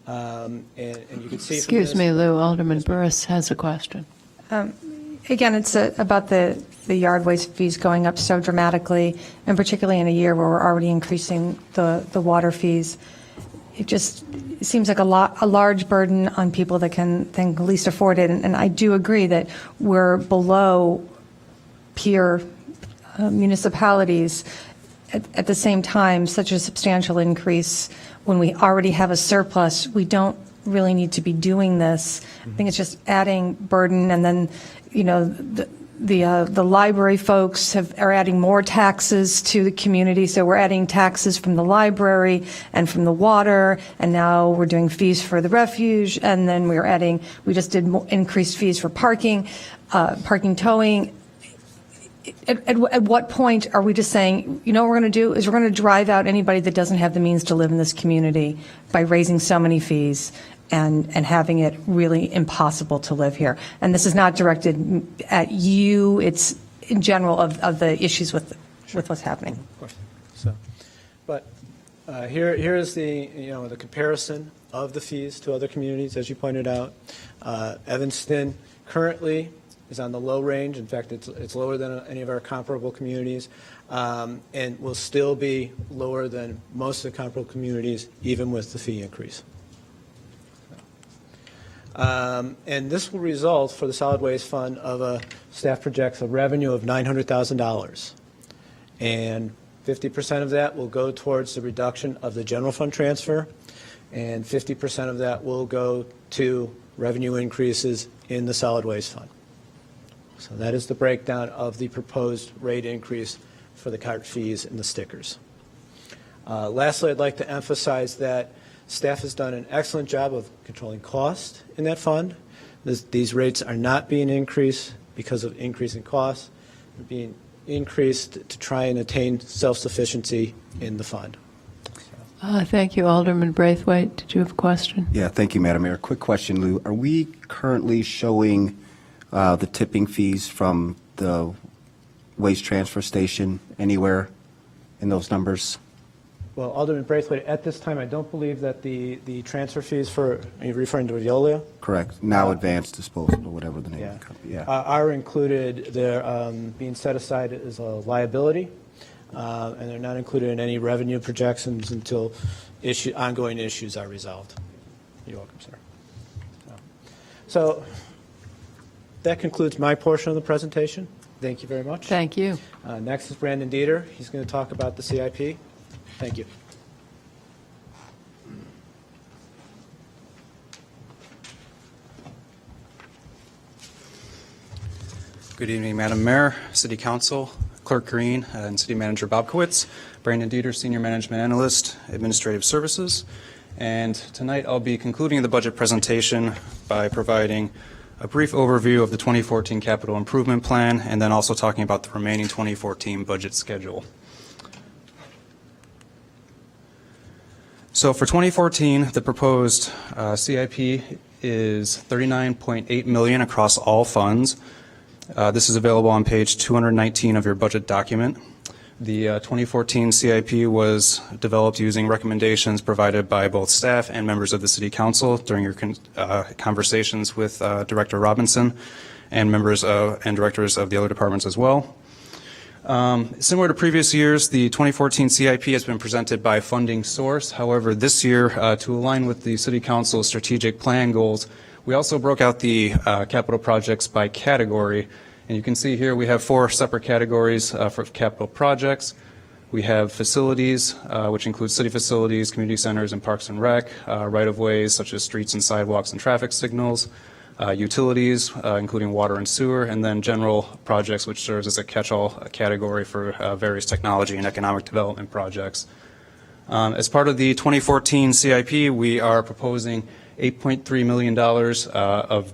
And you can see. Excuse me, Lou. Alderman Burris has a question. Again, it's about the yard waste fees going up so dramatically, and particularly in a year where we're already increasing the water fees. it just seems like a large burden on people that can least afford it. And I do agree that we're below peer municipalities. At the same time, such a substantial increase when we already have a surplus, we don't really need to be doing this. I think it's just adding burden, and then, you know, the library folks are adding more taxes to the community, so we're adding taxes from the library and from the water, and now we're doing fees for the refuge, and then we just did increased fees for parking towing. At what point are we just saying, you know what we're going to do is we're going to drive out anybody that doesn't have the means to live in this community by raising so many fees and having it really impossible to live here? And this is not directed at you, it's in general of the issues with what's happening. Of course. So, but here's the comparison of the fees to other communities, as you pointed out. Evanston currently is on the low range. In fact, it's lower than any of our comparable communities, and will still be lower than most of the comparable communities, even with the fee increase. And this will result for the Solid Waste Fund of staff projects a revenue of $900,000. And 50% of that will go towards the reduction of the general fund transfer, and 50% of that will go to revenue increases in the Solid Waste Fund. So that is the breakdown of the proposed rate increase for the cart fees and the stickers. Lastly, I'd like to emphasize that staff has done an excellent job of controlling cost in that fund. These rates are not being increased because of increasing costs. They're being increased to try and attain self-sufficiency in the fund. Thank you, Alderman Braithwaite. Did you have a question? Yeah, thank you, Madam Mayor. Quick question, Lou. Are we currently showing the tipping fees from the waste transfer station anywhere in those numbers? Well, Alderman Braithwaite, at this time, I don't believe that the transfer fees for, are you referring to Veolia? Correct. Now advanced disposal, or whatever the name of the company. Yeah. Are included. They're being set aside as a liability, and they're not included in any revenue projections until ongoing issues are resolved. You're welcome, sir. So that concludes my portion of the presentation. Thank you very much. Thank you. Next is Brandon Dieter. He's going to talk about the CIP. Thank you. Good evening, Madam Mayor, City Council, Clerk Green, and City Manager Bobkowitz. Brandon Dieter, Senior Management Analyst, Administrative Services. And tonight I'll be concluding the budget presentation by providing a brief overview of the 2014 Capital Improvement Plan, and then also talking about the remaining 2014 budget schedule. So for 2014, the proposed CIP is $39.8 million across all funds. This is available on page 219 of your budget document. The 2014 CIP was developed using recommendations provided by both staff and members of the City Council during your conversations with Director Robinson and members and directors of the other departments as well. Similar to previous years, the 2014 CIP has been presented by funding source. However, this year, to align with the City Council's strategic plan goals, we also broke out the capital projects by category. And you can see here we have 4 separate categories for capital projects. We have facilities, which include city facilities, community centers, and parks and rec, right-of-ways such as streets and sidewalks and traffic signals, utilities, including water and sewer, and then general projects, which serves as a catch-all category for various technology and economic development projects. As part of the 2014 CIP, we are proposing $8.3 million of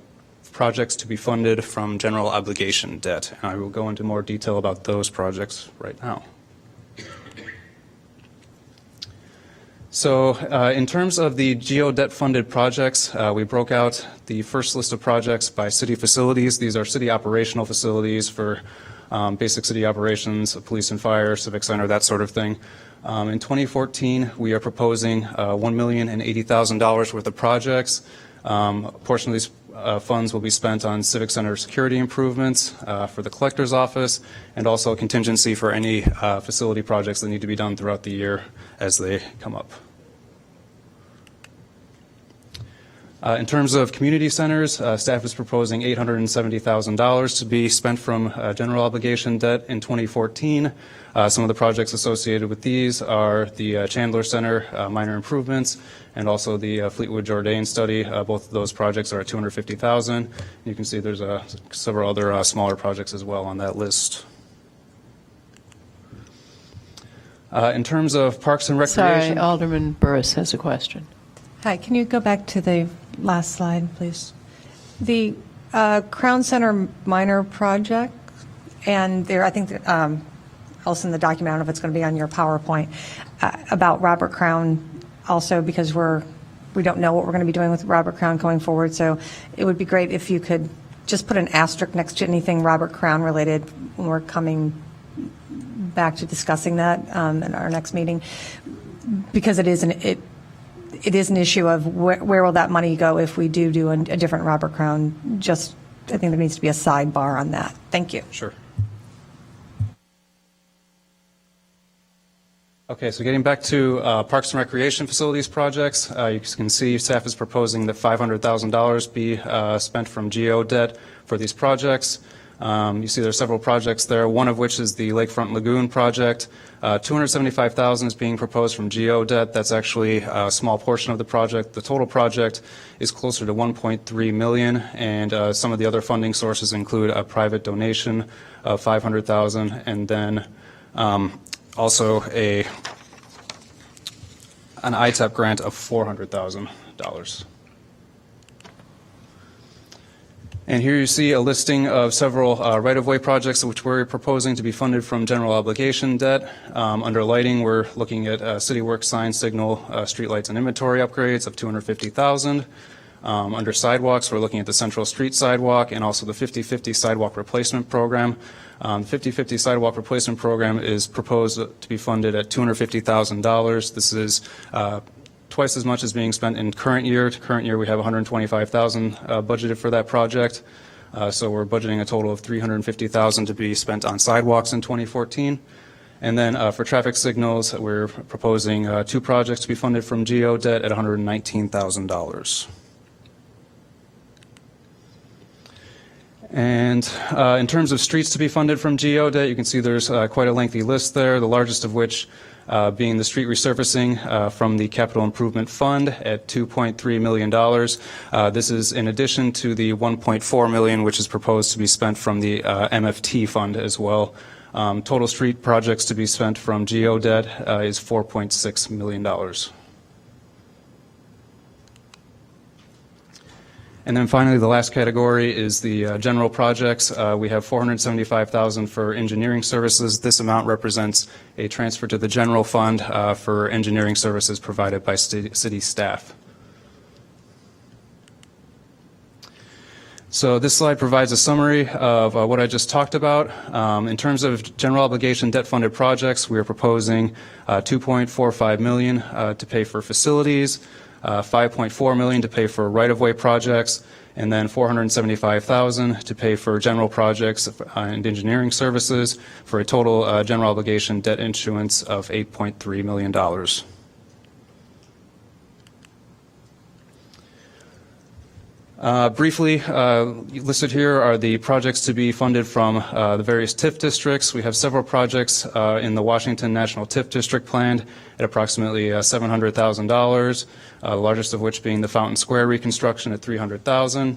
projects to be funded from general obligation debt. And I will go into more detail about those projects right now. So in terms of the GEO debt-funded projects, we broke out the first list of projects by city facilities. These are city operational facilities for basic city operations, police and fire, civic center, that sort of thing. In 2014, we are proposing $1,080,000 worth of projects. A portion of these funds will be spent on civic center security improvements for the collector's office, and also a contingency for any facility projects that need to be done throughout the year as they come up. In terms of community centers, staff is proposing $870,000 to be spent from general obligation debt in 2014. Some of the projects associated with these are the Chandler Center minor improvements and also the Fleetwood Jourdain study. Both of those projects are at $250,000. You can see there's several other smaller projects as well on that list. In terms of parks and recreation. Sorry, Alderman Burris has a question. Hi, can you go back to the last slide, please? The Crown Center minor project, and there, I think, also in the document, I don't know if it's going to be on your PowerPoint, about Robert Crown also, because we don't know what we're going to be doing with Robert Crown going forward, so it would be great if you could just put an asterisk next to anything Robert Crown related when we're coming back to discussing that in our next meeting, because it is an issue of where will that money go if we do a different Robert Crown. Just, I think there needs to be a sidebar on that. Thank you. Sure. Okay, so getting back to Parks and Recreation Facilities projects, you can see staff is proposing that $500,000 be spent from GO debt for these projects. You see there are several projects there, one of which is the Lakefront Lagoon project. $275,000 is being proposed from GO debt. That's actually a small portion of the project. The total project is closer to $1.3 million, and some of the other funding sources include a private donation of $500,000, and then also an ITEP grant of $400,000. And here you see a listing of several right-of-way projects which we're proposing to be funded from general obligation debt. Under lighting, we're looking at city works, sign, signal, streetlights, and inventory upgrades of $250,000. Under sidewalks, we're looking at the Central Street sidewalk and also the 50/50 sidewalk replacement program. 50/50 sidewalk replacement program is proposed to be funded at $250,000. This is twice as much as being spent in current year. Current year, we have $125,000 budgeted for that project. So we're budgeting a total of $350,000 to be spent on sidewalks in 2014. And then for traffic signals, we're proposing 2 projects to be funded from GO debt at $119,000. And in terms of streets to be funded from GO debt, you can see there's quite a lengthy list there, the largest of which being the street resurfacing from the Capital Improvement Fund at $2.3 million. This is in addition to the $1.4 million, which is proposed to be spent from the MFT fund as well. Total street projects to be spent from GO debt is $4.6 million. And then finally, the last category is the general projects. We have $475,000 for engineering services. This amount represents a transfer to the general fund for engineering services provided by city staff. So this slide provides a summary of what I just talked about. In terms of general obligation debt-funded projects, we are proposing $2.45 million to pay for facilities, $5.4 million to pay for right-of-way projects, and then $475,000 to pay for general projects and engineering services for a total general obligation debt issuance of $8.3 million. Briefly, listed here are the projects to be funded from the various TIF districts. We have several projects in the Washington National TIF District planned at approximately $700,000, the largest of which being the Fountain Square reconstruction at $300,000.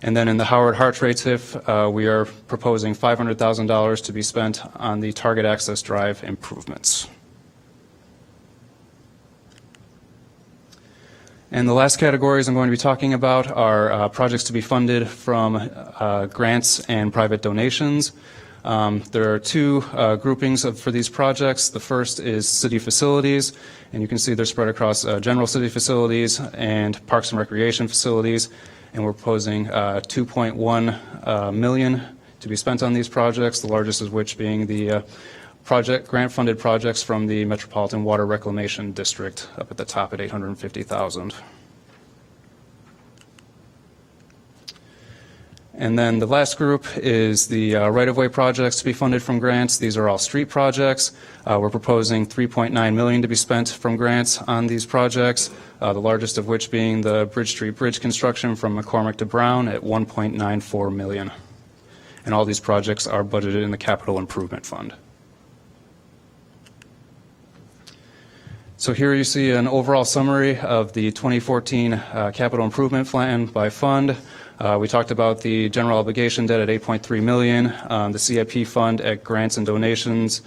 And then in the Howard Hartray TIF, we are proposing $500,000 to be spent on the Target Access Drive improvements. And the last categories I'm going to be talking about are projects to be funded from grants and private donations. There are 2 groupings for these projects. The first is city facilities, and you can see they're spread across general city facilities and parks and recreation facilities. And we're proposing $2.1 million to be spent on these projects, the largest of which being the grant-funded projects from the Metropolitan Water Reclamation District up at the top at $850,000. And then the last group is the right-of-way projects to be funded from grants. These are all street projects. We're proposing $3.9 million to be spent from grants on these projects, the largest of which being the Bridge Street Bridge construction from McCormick to Brown at $1.94 million. And all these projects are budgeted in the Capital Improvement Fund. So here you see an overall summary of the 2014 Capital Improvement Plan by fund. We talked about the general obligation debt at $8.3 million, the CIP fund at grants and donations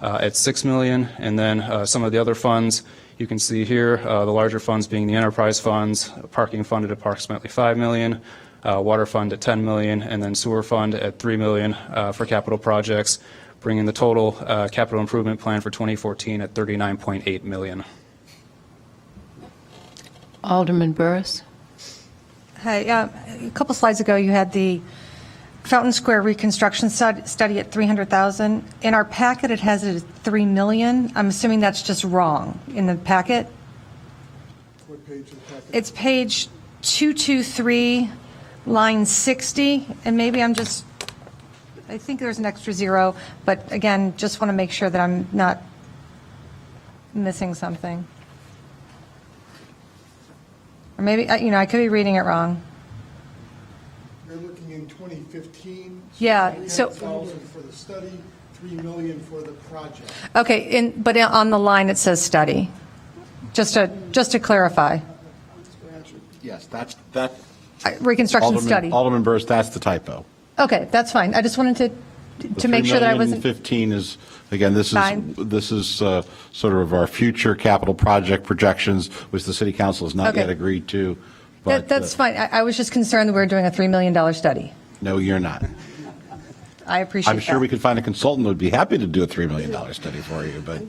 at $6 million, and then some of the other funds you can see here, the larger funds being the enterprise funds, parking fund at approximately $5 million, water fund at $10 million, and then sewer fund at $3 million for capital projects, bringing the total capital improvement plan for 2014 at $39.8 million. Alderman Burris. Hi, a couple slides ago, you had the Fountain Square reconstruction study at $300,000. In our packet, it has it at $3 million. I'm assuming that's just wrong in the packet. What page of the packet? It's page 223, line 60, and maybe I think there's an extra zero, but again, just want to make sure that I'm not missing something. Or maybe, I could be reading it wrong. You're looking in 2015. Yeah, so- $300,000 for the study, $3 million for the project. Okay, but on the line it says study, just to clarify. Yes, that. Reconstruction study. Alderman Burris, that's the typo. Okay, that's fine. I just wanted to make sure that I wasn't. 15 is, again, this Fine. is sort of our future capital project projections, which the city council has not Okay. yet agreed to. But That's fine. I was just concerned that we were doing a $3 million study. No, you're not. I appreciate that. I'm sure we could find a consultant who would be happy to do a $3 million study for you, but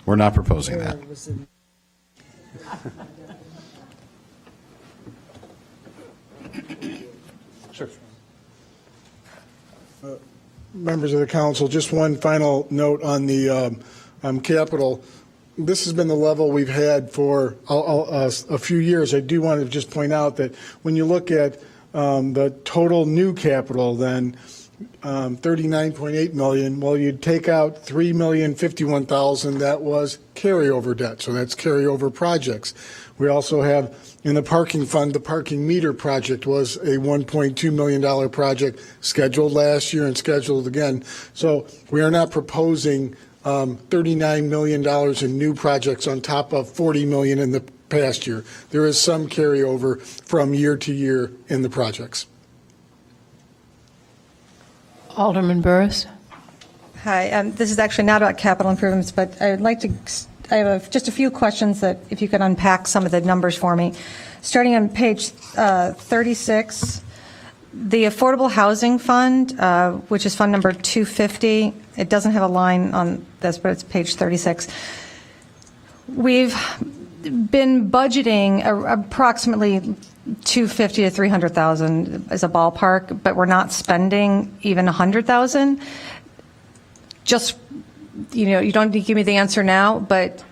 we're not proposing that. Sure. Members of the council, just one final note on the capital. This has been the level we've had for a few years. I do want to just point out that when you look at the total new capital, then 39.8 million, well, you'd take out 3,051,000, that was carryover debt, so that's carryover projects. We also have in the parking fund, the parking meter project was a $1.2 million project scheduled last year and scheduled again. So we are not proposing $39 million in new projects on top of $40 million in the past year. There is some carryover from year to year in the projects. Alderman Burris. Hi, this is actually not about capital improvements, but I would like to, I have just a few questions that if you could unpack some of the numbers for me. Starting on page 36, the Affordable Housing Fund, which is fund number 250, it doesn't have a line on this, but it's page 36. We've been budgeting approximately 250 to 300,000 as a ballpark, but we're not spending even 100,000. Just, you don't need to give me the answer now, but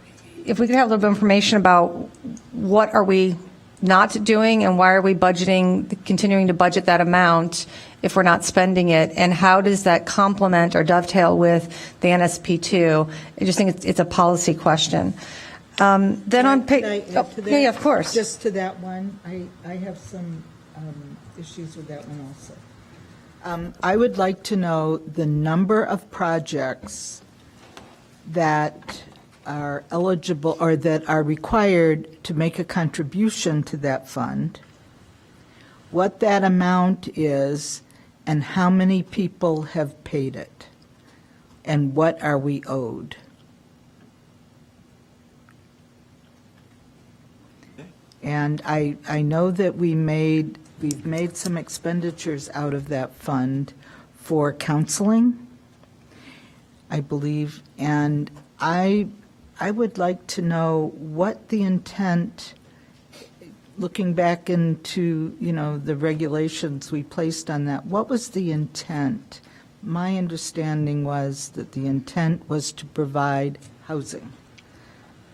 if we could have a little bit of information about what are we not doing and why are we continuing to budget that amount if we're not spending it, and how does that complement or dovetail with the NSP2? I just think it's a policy question. Then on page, yeah, of course. Just to that one, I have some issues with that one also. I would like to know the number of projects that are eligible or that are required to make a contribution to that fund, what that amount is, and how many people have paid it, and what are we owed. And I know that we've made some expenditures out of that fund for counseling, I believe, and I would like to know what the intent, looking back into, the regulations we placed on that, what was the intent? My understanding was that the intent was to provide housing.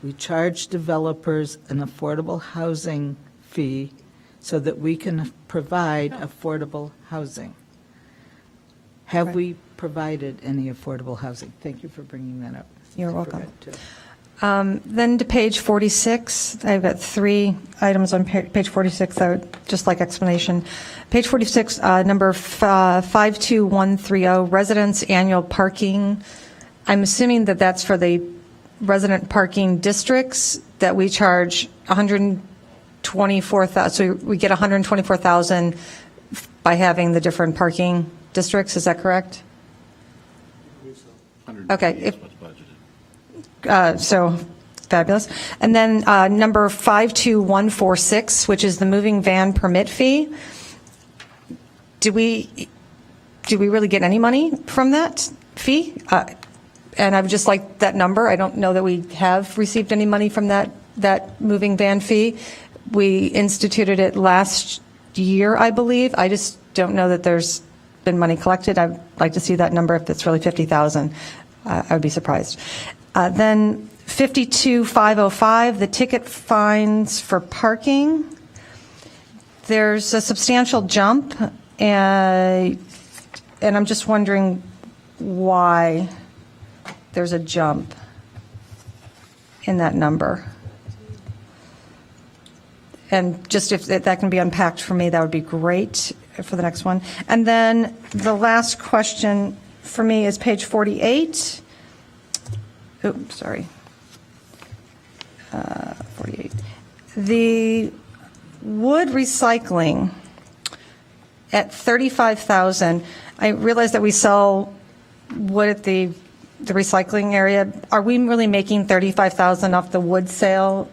We charge developers an affordable housing fee so that we can provide affordable housing. Have we provided any affordable housing? Thank you for bringing that up. You're I welcome. forgot to. Then to page 46, I've got 3 items on page 46 I would just like explanation. Page 46, number 52130, residents annual parking. I'm assuming that that's for the resident parking districts that we charge 124,000. So we get 124,000 by having the different parking districts. Is that correct? Okay. So fabulous. And then number 52146, which is the moving van permit fee. Do we really get any money from that fee? And I would just like that number. I don't know that we have received any money from that moving van fee. We instituted it last year, I believe. I just don't know that there's been money collected. I'd like to see that number if it's really 50,000. I would be surprised. Then 52505, the ticket fines for parking. There's a substantial jump, and I'm just wondering why there's a jump in that number. And just if that can be unpacked for me, that would be great for the next one. And then the last question for me is page 48. Oops, sorry. 48. The wood recycling at 35,000. I realize that we sell wood at the recycling area. Are we really making 35,000 off the wood sale?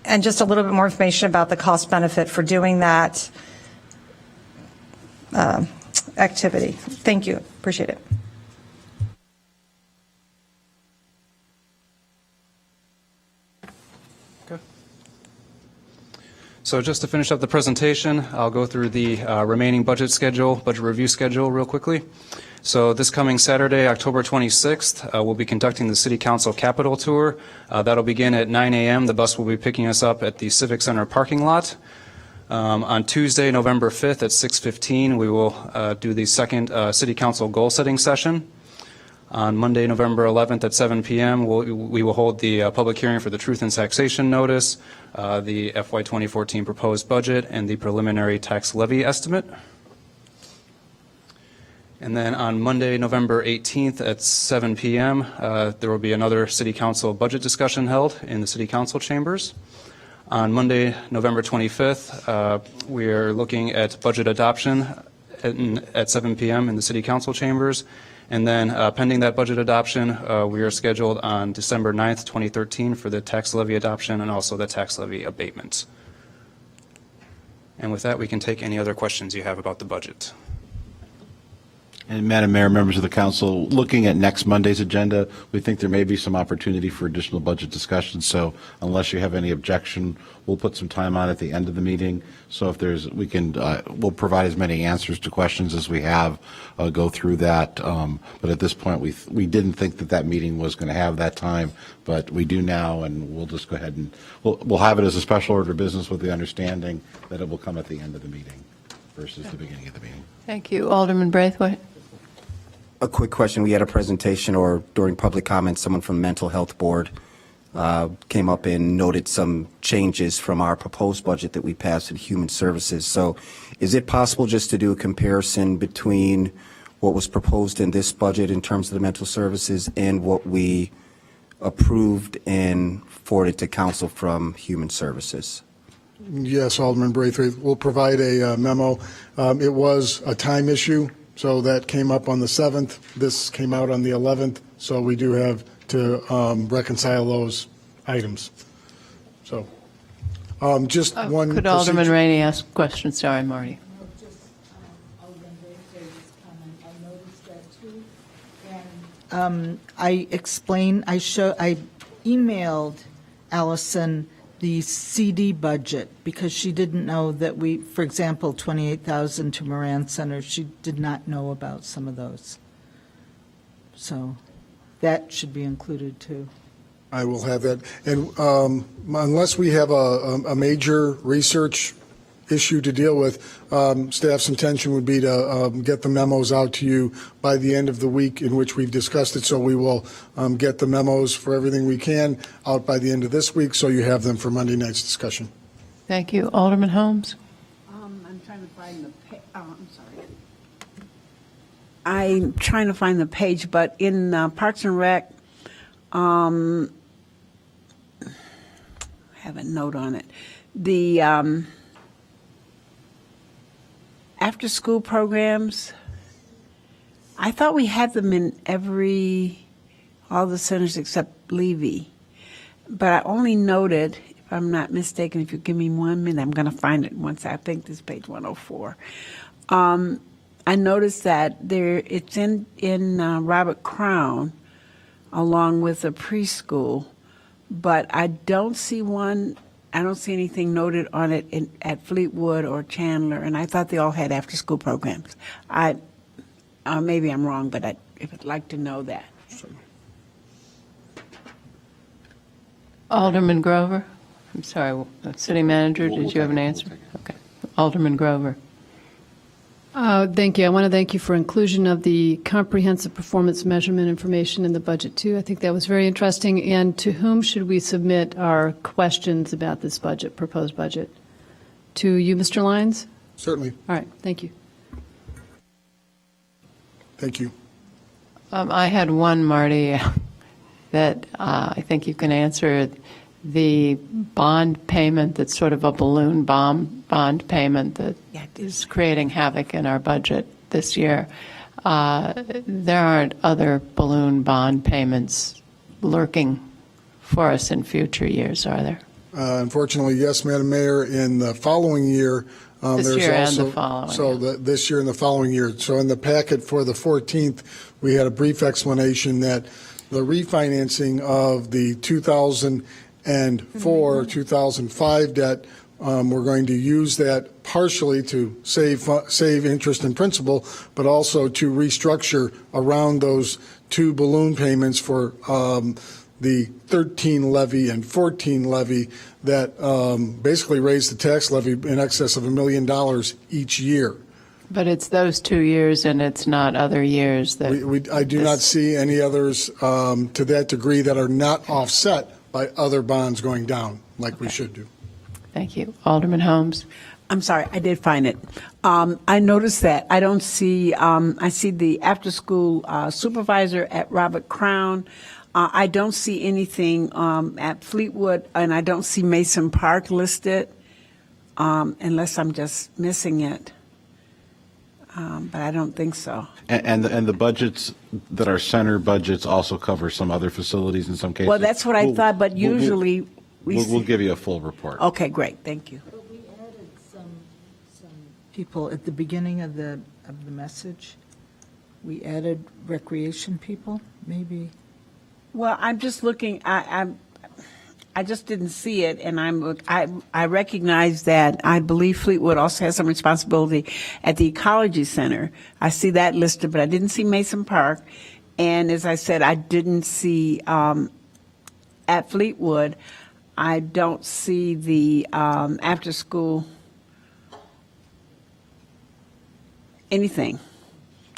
And just a little bit more information about the cost benefit for doing that activity. Thank you. Appreciate it. So just to finish up the presentation, I'll go through the remaining budget review schedule real quickly. So this coming Saturday, October 26th, we'll be conducting the City Council Capitol Tour. That'll begin at 9 a.m. The bus will be picking us up at the Civic Center parking lot. On Tuesday, November 5th at 6:15, we will do the second City Council goal-setting session. On Monday, November 11th at 7 p.m., we will hold the public hearing for the Truth in Taxation Notice, the FY 2014 proposed budget, and the preliminary tax levy estimate. And then on Monday, November 18th at 7 p.m., there will be another City Council budget discussion held in the City Council chambers. On Monday, November 25th, we are looking at budget adoption at 7 p.m. in the City Council chambers. And then pending that budget adoption, we are scheduled on December 9th, 2013 for the tax levy adoption and also the tax levy abatement. And with that, we can take any other questions you have about the budget. And Madam Mayor, members of the council, looking at next Monday's agenda, we think there may be some opportunity for additional budget discussion. So unless you have any objection, we'll put some time on at the end of the meeting. So if there's, we'll provide as many answers to questions as we have, go through that. But at this point, we didn't think that meeting was going to have that time, but we do now, and we'll just go ahead and we'll have it as a special order of business with the understanding that it will come at the end of the meeting versus the beginning of the meeting. Thank you. Alderman Braithwaite. A quick question. We had a presentation or during public comments, someone from the Mental Health Board came up and noted some changes from our proposed budget that we passed in Human Services. So is it possible just to do a comparison between what was proposed in this budget in terms of the mental services and what we approved and forwarded to council from Human Services? Yes, Alderman Braithwaite. We'll provide a memo. It was a time issue. So that came up on the 7th. This came out on the 11th. So we do have to reconcile those items. So just one. Could Alderman Rainey ask a question? Sorry, Marty. I emailed Allison the CD budget because she didn't know that we, for example, 28,000 to Moran Center, she did not know about some of those. So that should be included too. I will have that. And unless we have a major research issue to deal with. Staff's intention would be to get the memos out to you by the end of the week in which we've discussed it. So we will get the memos for everything we can out by the end of this week, so you have them for Monday night's discussion. Thank you. Alderman Holmes? I'm trying to find the I'm trying to find the page, but in Parks and Rec, I have a note on it. The after-school programs, I thought we had them in all the centers except Levy. But I only noted, if I'm not mistaken, if you give me 1 minute, I'm going to find it once. I think this is page 104. I noticed that it's in Robert Crown along with a preschool, but I don't see anything noted on it at Fleetwood or Chandler, and I thought they all had after-school programs. Maybe I'm wrong, but I'd like to know that. Alderman Grover? I'm sorry, City Manager, did you have an answer? Okay. Alderman Grover. Thank you. I want to thank you for inclusion of the comprehensive performance measurement information in the budget, too. I think that was very interesting. And to whom should we submit our questions about this budget, proposed budget? To you, Mr. Lyons? Certainly. All right. Thank you. Thank you. I had one, Marty, that I think you can answer. The bond payment that's sort of a balloon bond payment that is creating havoc in our budget this year. There aren't other balloon bond payments lurking for us in future years, are there? Unfortunately, yes, Madam Mayor. In the following year, This year and the following. This year and the following year. So in the packet for the 14th, we had a brief explanation that the refinancing of the 2004, 2005 debt, we're going to use that partially to save interest and principal, but also to restructure around those two balloon payments for the 13 levy and 14 levy that basically raised the tax levy in excess of $1 million each year. But it's those 2 years, and it's not other years that. I do not see any others to that degree that are not offset by other bonds going down like we should do. Thank you. Alderman Holmes. I'm sorry, I did find it. I noticed that I don't see, I see the after-school supervisor at Robert Crown. I don't see anything at Fleetwood, and I don't see Mason Park listed, unless I'm just missing it. But I don't think so. And the budgets that are center budgets also cover some other facilities in some cases. Well, that's what I thought, but usually we'll give you a full report. Okay, great, thank you. But we added some people at the beginning of the message. We added recreation people, maybe. Well, I'm just looking. I just didn't see it, and I recognize that. I believe Fleetwood also has some responsibility at the Ecology Center. I see that listed, but I didn't see Mason Park. And as I said, I didn't see at Fleetwood. I don't see the after school anything.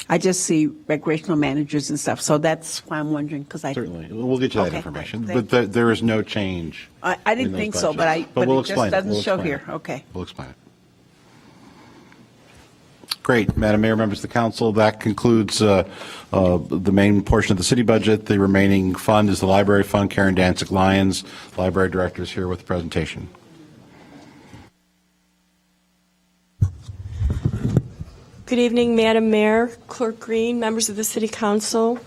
I just see recreational managers and stuff. So that's why I'm wondering, because I Certainly. We'll get you that Okay, information. thank But there is no change. I in didn't those think so, budgets. but we'll it just explain doesn't We'll show explain here. it. Okay. We'll explain it. Great. Madam Mayor, members of the council, that concludes the main portion of the city budget. The remaining fund is the library fund. Karen Danzig-Lyons, library director, is here with the presentation. Good evening, Madam Mayor, Clerk Green, members of the City Council,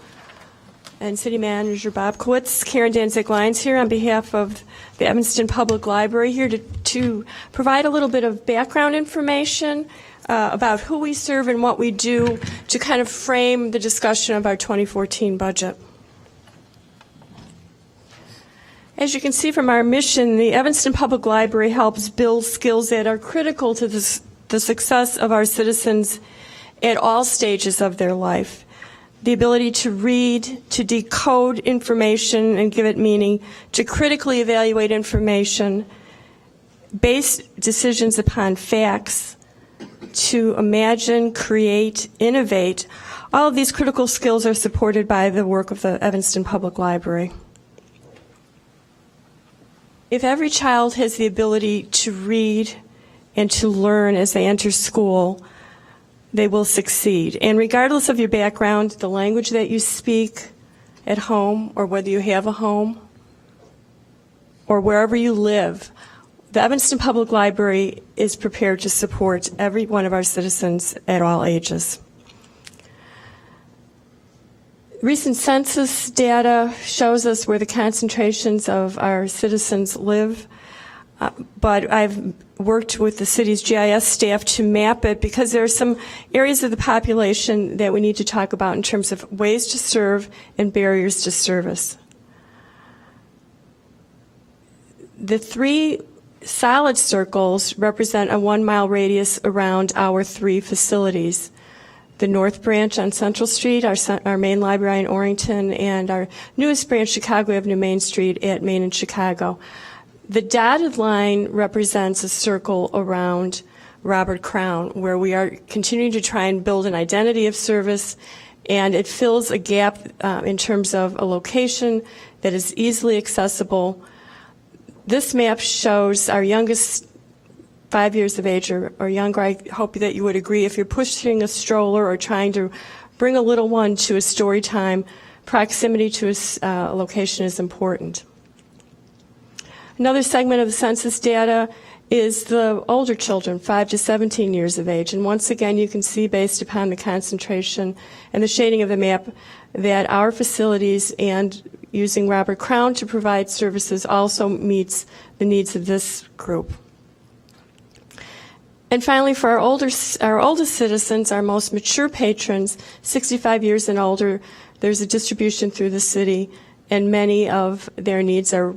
and City Manager Bobkowitz. Karen Danzig-Lyons here on behalf of the Evanston Public Library, here to provide a little bit of background information about who we serve and what we do to kind of frame the discussion of our 2014 budget. As you can see from our mission, the Evanston Public Library helps build skills that are critical to the success of our citizens at all stages of their life. The ability to read, to decode information and give it meaning, to critically evaluate information, base decisions upon facts, to imagine, create, innovate. All of these critical skills are supported by the work of the Evanston Public Library. If every child has the ability to read and to learn as they enter school, they will succeed. And regardless of your background, the language that you speak at home, or whether you have a home, or wherever you live, the Evanston Public Library is prepared to support every one of our citizens at all ages. Recent census data shows us where the concentrations of our citizens live, but I've worked with the city's GIS staff to map it because there are some areas of the population that we need to talk about in terms of ways to serve and barriers to service. The 3 solid circles represent a 1-mile radius around our 3 facilities. The North Branch on Central Street, our main library in Orrington, and our newest branch, Chicago Avenue Main Street at Main and Chicago. The dotted line represents a circle around Robert Crown, where we are continuing to try and build an identity of service, and it fills a gap in terms of a location that is easily accessible. This map shows our youngest 5 years of age or younger. I hope that you would agree, if you're pushing a stroller or trying to bring a little one to a story time, proximity to a location is important. Another segment of the census data is the older children, 5 to 17 years of age. And once again, you can see, based upon the concentration and the shading of the map, that our facilities and using Robert Crown to provide services also meets the needs of this group. And finally, for our oldest citizens, our most mature patrons, 65 years and older, there's a distribution through the city, and many of their needs are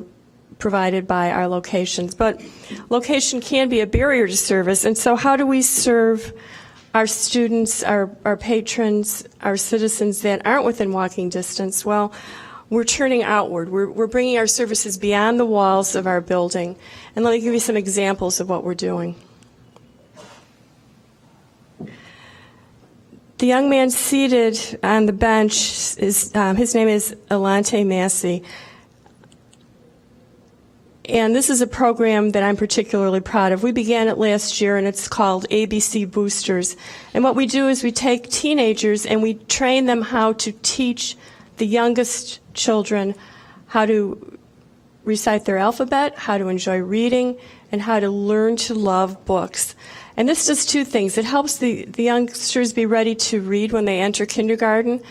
provided by our locations. But location can be a barrier to service, and so how do we serve our students, our patrons, our citizens that aren't within walking distance? Well, we're turning outward. We're bringing our services beyond the walls of our building. And let me give you some examples of what we're doing. The young man seated on the bench, his name is Alante Massey. And this is a program that I'm particularly proud of. We began it last year, and it's called ABC Boosters. And what we do is we take teenagers and we train them how to teach the youngest children how to recite their alphabet, how to enjoy reading, and how to learn to love books. And this does 2 things. It helps the youngsters be ready to read when they enter kindergarten,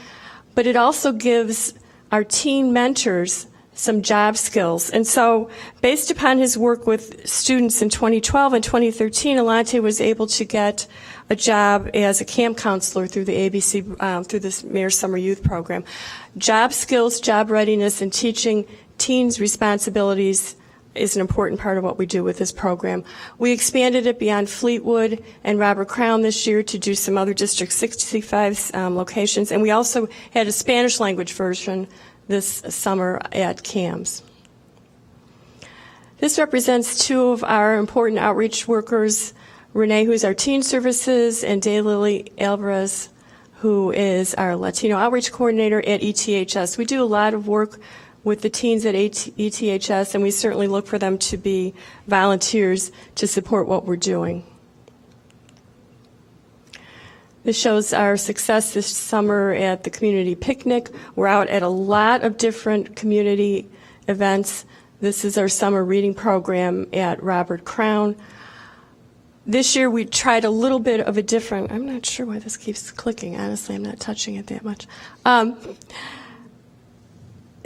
but it also gives our teen mentors some job skills. And so, based upon his work with students in 2012 and 2013, Alante was able to get a job as a camp counselor through the ABC, through this Mayor's Summer Youth Program. Job skills, job readiness, and teaching teens responsibilities is an important part of what we do with this program. We expanded it beyond Fleetwood and Robert Crown this year to do some other District 65 locations, and we also had a Spanish language version this summer at CAMS. This represents 2 of our important outreach workers, Renee, who's our teen services, and Daylily Alvarez, who is our Latino outreach coordinator at ETHS. We do a lot of work with the teens at ETHS, and we certainly look for them to be volunteers to support what we're doing. This shows our success this summer at the community picnic. We're out at a lot of different community events. This is our summer reading program at Robert Crown. This year we tried a little bit of a different, I'm not sure why this keeps clicking, honestly, I'm not touching it that much. The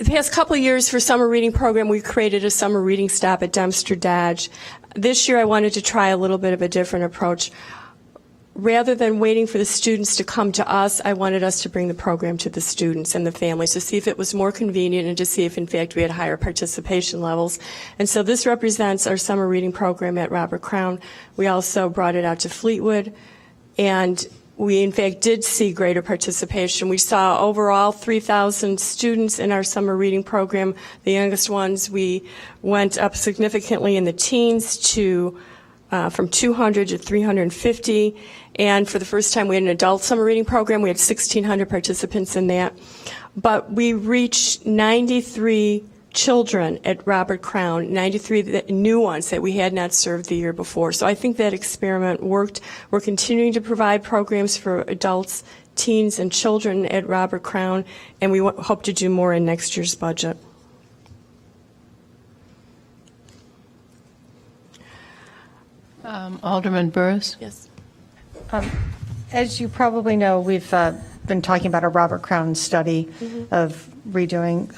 past couple of years for summer reading program, we created a summer reading stop at Dempster Dodge. This year I wanted to try a little bit of a different approach. Rather than waiting for the students to come to us, I wanted us to bring the program to the students and the families to see if it was more convenient and to see if, in fact, we had higher participation levels. And so this represents our summer reading program at Robert Crown. We also brought it out to Fleetwood, and we in fact did see greater participation. We saw overall 3,000 students in our summer reading program. The youngest ones, we went up significantly in the teens to from 200 to 350. And for the first time, we had an adult summer reading program. We had 1,600 participants in that. But we reached 93 children at Robert Crown, 93 new ones that we had not served the year before. So I think that experiment worked. We're continuing to provide programs for adults, teens, and children at Robert Crown, and we hope to do more in next year's budget. Alderman Burris? Yes. As you probably know, we've been talking about a Robert Crown study of redoing.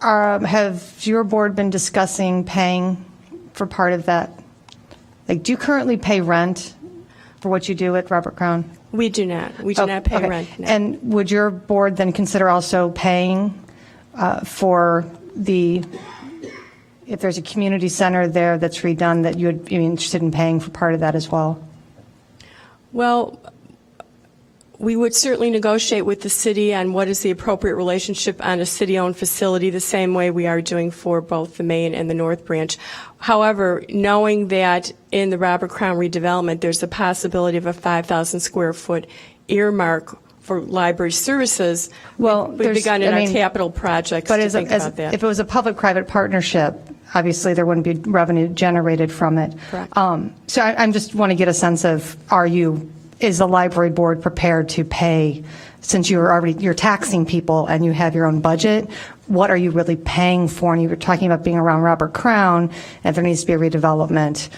Have your board been discussing paying for part of that? Like, do you currently pay rent for what you do at Robert Crown? We do not. We do not pay okay. rent. No. And would your board then consider also paying for if there's a community center there that's redone, that you would be interested in paying for part of that as well? Well, we would certainly negotiate with the city on what is the appropriate relationship on a city-owned facility, the same way we are doing for both the Main and the North Branch. However, knowing that in the Robert Crown redevelopment, there's a possibility of a 5,000 square foot earmark for library services, we've begun in our capital projects to think about that. If it was a public-private partnership, obviously there wouldn't be revenue generated from it. Correct. So I just want to get a sense of, is the library board prepared to pay, since you're taxing people and you have your own budget, what are you really paying for? And you were talking about being around Robert Crown, and there needs to be a redevelopment.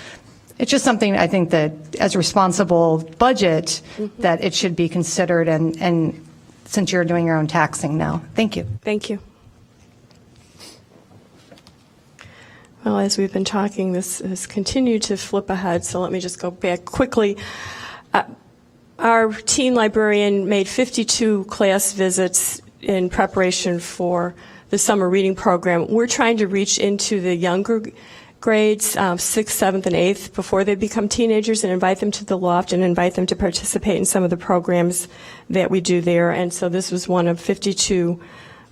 It's just something I think that as a responsible budget, that it should be considered, and since you're doing your own taxing now. Thank you. Thank you. Well, as we've been talking, this has continued to flip ahead, so let me just go back quickly. Our teen librarian made 52 class visits in preparation for the summer reading program. We're trying to reach into the younger grades, 6th, 7th, and 8th, before they become teenagers, and invite them to the loft and invite them to participate in some of the programs that we do there. And so this was one of 52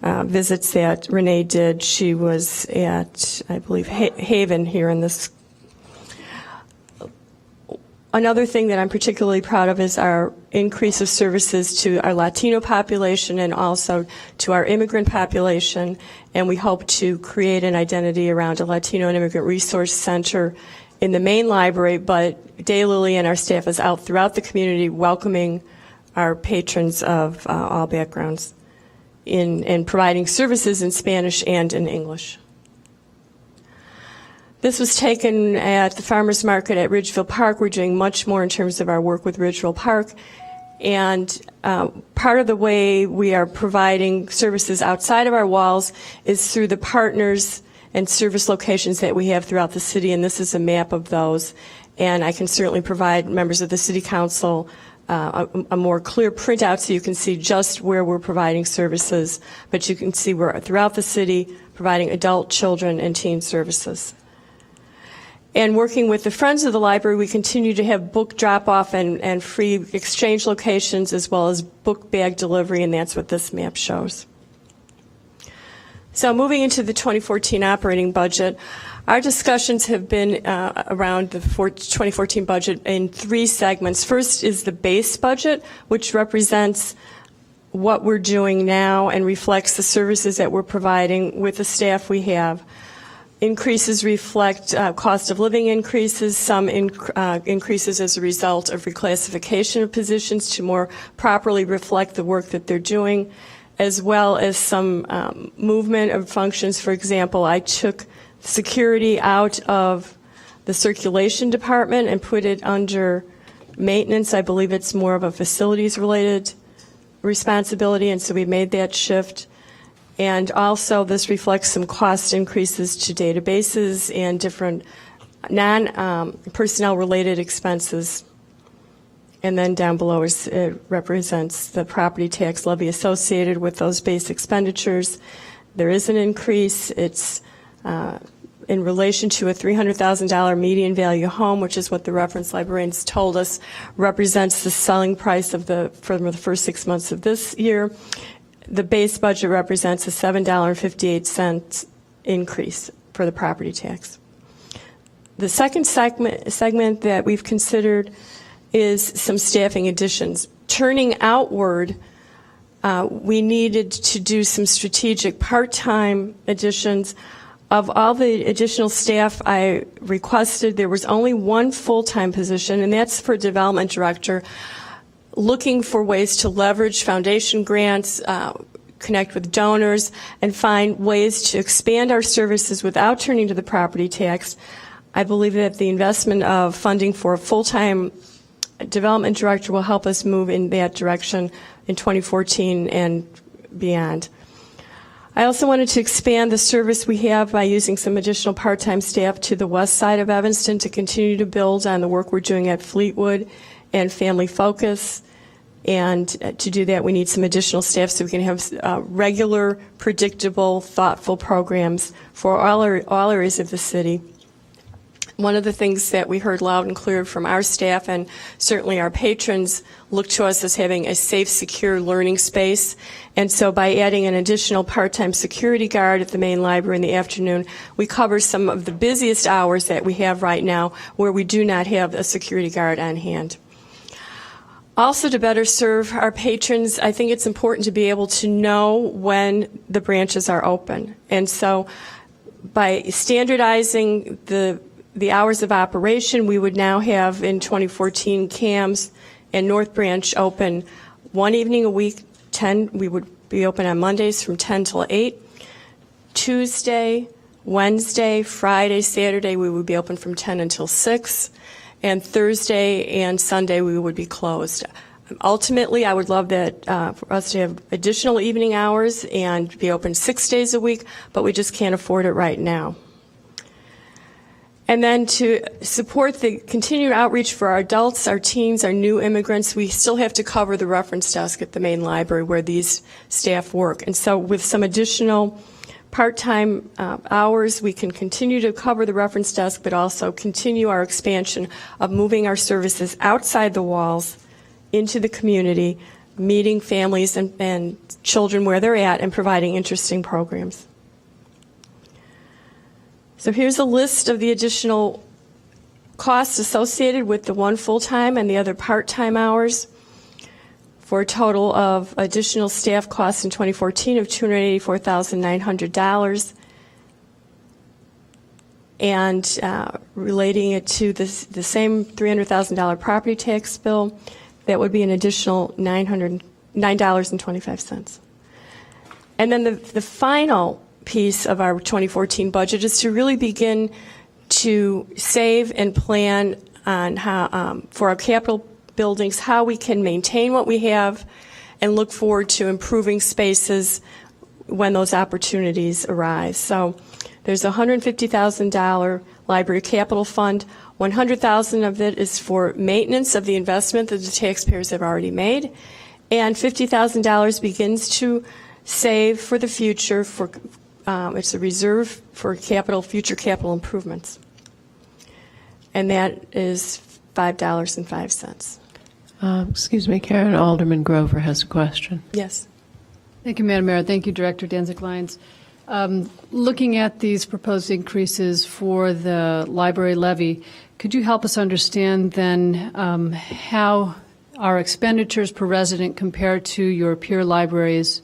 visits that Renee did. She was at, I believe, Haven here in this. Another thing that I'm particularly proud of is our increase of services to our Latino population and also to our immigrant population. And we hope to create an identity around a Latino and Immigrant Resource Center in the main library, but Daylily and our staff is out throughout the community welcoming our patrons of all backgrounds in providing services in Spanish and in English. This was taken at the farmers market at Ridgeville Park. We're doing much more in terms of our work with Ridgeville Park. And part of the way we are providing services outside of our walls is through the partners and service locations that we have throughout the city, and this is a map of those. And I can certainly provide members of the City Council a more clear printout so you can see just where we're providing services, but you can see we're throughout the city providing adult, children, and teen services. And working with the Friends of the Library, we continue to have book drop-off and free exchange locations as well as book bag delivery, and that's what this map shows. So moving into the 2014 operating budget, our discussions have been around the 2014 budget in three segments. First is the base budget, which represents what we're doing now and reflects the services that we're providing with the staff we have. Increases reflect cost of living increases, some increases as a result of reclassification of positions to more properly reflect the work that they're doing, as well as some movement of functions. For example, I took security out of the circulation department and put it under maintenance. I believe it's more of a facilities-related responsibility, and so we made that shift. And also, this reflects some cost increases to databases and different non-personnel-related expenses. And then down below it represents the property tax levy associated with those base expenditures. There is an increase. It's in relation to a $300,000 median value home, which is what the reference librarians told us represents the selling price of for the first 6 months of this year. The base budget represents a $7.58 increase for the property tax. The second segment that we've considered is some staffing additions. Turning outward, we needed to do some strategic part-time additions. Of all the additional staff I requested, there was only one full-time position, and that's for development director, looking for ways to leverage foundation grants, connect with donors, and find ways to expand our services without turning to the property tax. I believe that the investment of funding for a full-time development director will help us move in that direction in 2014 and beyond. I also wanted to expand the service we have by using some additional part-time staff to the west side of Evanston to continue to build on the work we're doing at Fleetwood and Family Focus. And to do that, we need some additional staff so we can have regular, predictable, thoughtful programs for all areas of the city. One of the things that we heard loud and clear from our staff and certainly our patrons look to us as having a safe, secure learning space. And so by adding an additional part-time security guard at the main library in the afternoon, we cover some of the busiest hours that we have right now where we do not have a security guard on hand. Also, to better serve our patrons, I think it's important to be able to know when the branches are open. And so by standardizing the hours of operation, we would now have in 2014 CAMS and North Branch open one evening a week. We would be open on Mondays from 10 till 8. Tuesday, Wednesday, Friday, Saturday, we would be open from 10 until 6. And Thursday and Sunday, we would be closed. Ultimately, I would love that for us to have additional evening hours and be open 6 days a week, but we just can't afford it right now. And then to support the continued outreach for our adults, our teens, our new immigrants, we still have to cover the reference desk at the main library where these staff work. And so with some additional part-time hours, we can continue to cover the reference desk, but also continue our expansion of moving our services outside the walls into the community, meeting families and children where they're at and providing interesting programs. So here's a list of the additional costs associated with the one full-time and the other part-time hours for a total of additional staff costs in 2014 of $284,900. And relating it to the same $300,000 property tax bill, that would be an additional $9.25. And then the final piece of our 2014 budget is to really begin to save and plan on how, for our capital buildings, how we can maintain what we have and look forward to improving spaces when those opportunities arise. So there's a $150,000 library capital fund. $100,000 of it is for maintenance of the investment that the taxpayers have already made, and $50,000 begins to save for the future. It's a reserve for future capital improvements, and that is $5.05. Excuse me, Karen, Alderman Grover has a question. Yes. Thank you, Madam Mayor. Thank you, Director Danzig-Lyons. Looking at these proposed increases for the library levy, could you help us understand then how our expenditures per resident compare to your peer libraries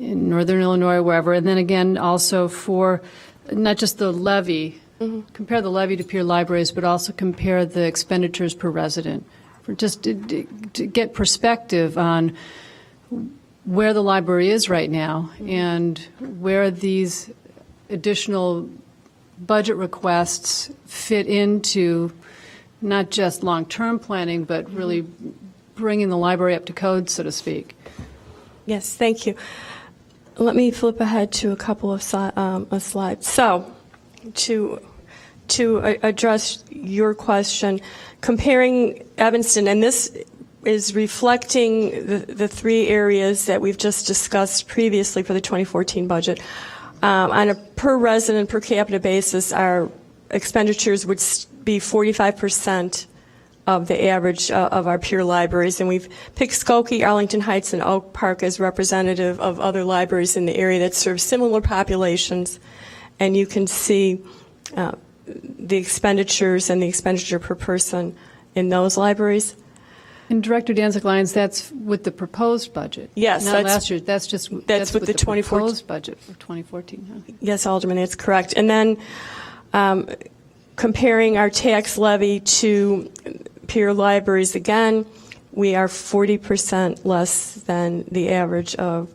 in Northern Illinois, wherever, and then again also for not just the levy, compare the levy to peer libraries, but also compare the expenditures per resident, for just to get perspective on where the library is right now and where these additional budget requests fit into not just long-term planning, but really bringing the library up to code, so to speak. Yes, thank you. Let me flip ahead to a couple of slides. So, to address your question, comparing Evanston, and this is reflecting the three areas that we've just discussed previously for the 2014 budget. On a per resident, per capita basis, our expenditures would be 45% of the average of our peer libraries. And we've picked Skokie, Arlington Heights, and Oak Park as representative of other libraries in the area that serve similar populations. And you can see the expenditures and the expenditure per person in those libraries. And Director Danzig-Lyons, that's with the proposed budget? Yes, Not that's- last year, that's just, that's with the 2014 proposed budget for 2014, huh? Yes, Alderman, that's correct. And then comparing our tax levy to peer libraries, again, we are 40% less than the average of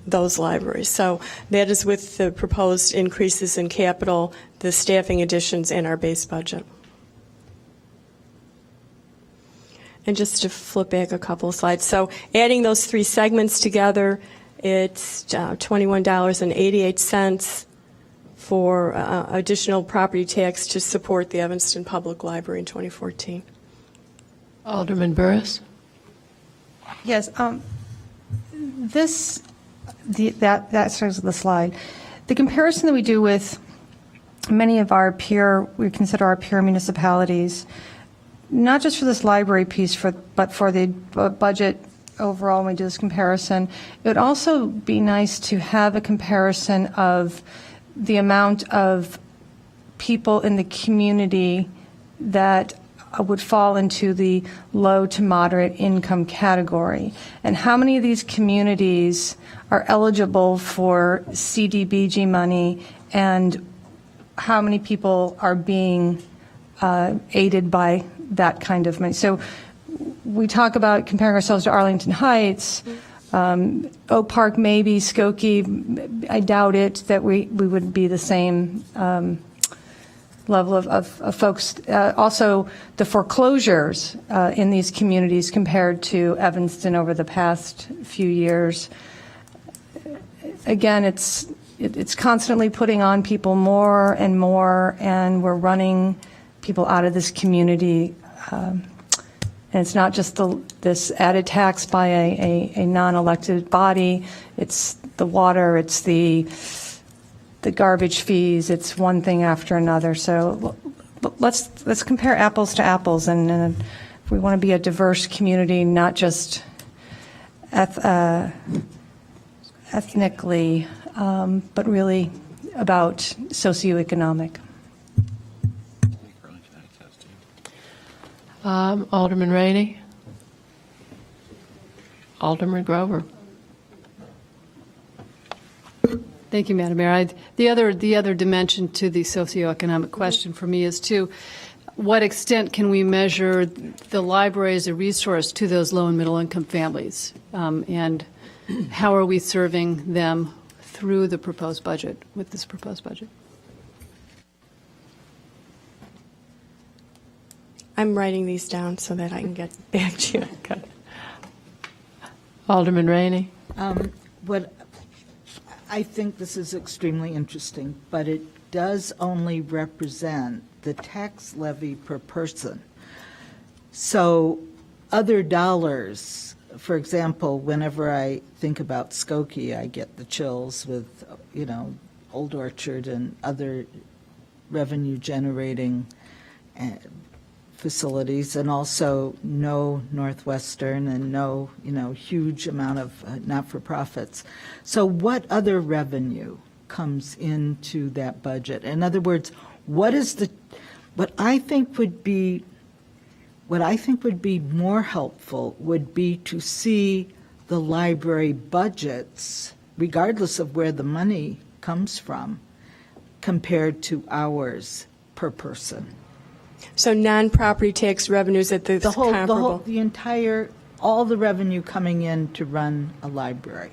those libraries. So that is with the proposed increases in capital, the staffing additions, and our base budget. And just to flip back a couple of slides. So adding those three segments together, it's $21.88 for additional property tax to support the Evanston Public Library in 2014. Alderman Burris? Yes, that starts with the slide. The comparison that we do with many of our we consider our peer municipalities, not just for this library piece, but for the budget overall, when we do this comparison, it would also be nice to have a comparison of the amount of people in the community that would fall into the low to moderate income category, and how many of these communities are eligible for CDBG money, and how many people are being aided by that kind of money. So we talk about comparing ourselves to Arlington Heights, Oak Park, maybe Skokie. I doubt it that we would be the same level of folks. Also, the foreclosures in these communities compared to Evanston over the past few years. Again, it's constantly putting on people more and more, and we're running people out of this community. And it's not just this added tax by a non-elected body. It's the water, it's the garbage fees, it's one thing after another. So let's compare apples to apples, and if we want to be a diverse community, not just ethnically, but really about socioeconomic. Alderman Rainey? Alderman Grover? Thank you, Madam Mayor. The other dimension to the socioeconomic question for me is to what extent can we measure the library as a resource to those low and middle income families, and how are we serving them through the proposed budget, with this proposed budget? I'm writing these down so that I can get back to you. Okay. Alderman Rainey? What I think this is extremely interesting, but it does only represent the tax levy per person. So other dollars, for example, whenever I think about Skokie, I get the chills with, Old Orchard and other revenue-generating facilities, and also no Northwestern and no, huge amount of not-for-profits. So what other revenue comes into that budget? In other words, what I think would be more helpful would be to see the library budgets, regardless of where the money comes from, compared to ours per person. So non-property tax revenues at the comparable. All the revenue coming in to run a library,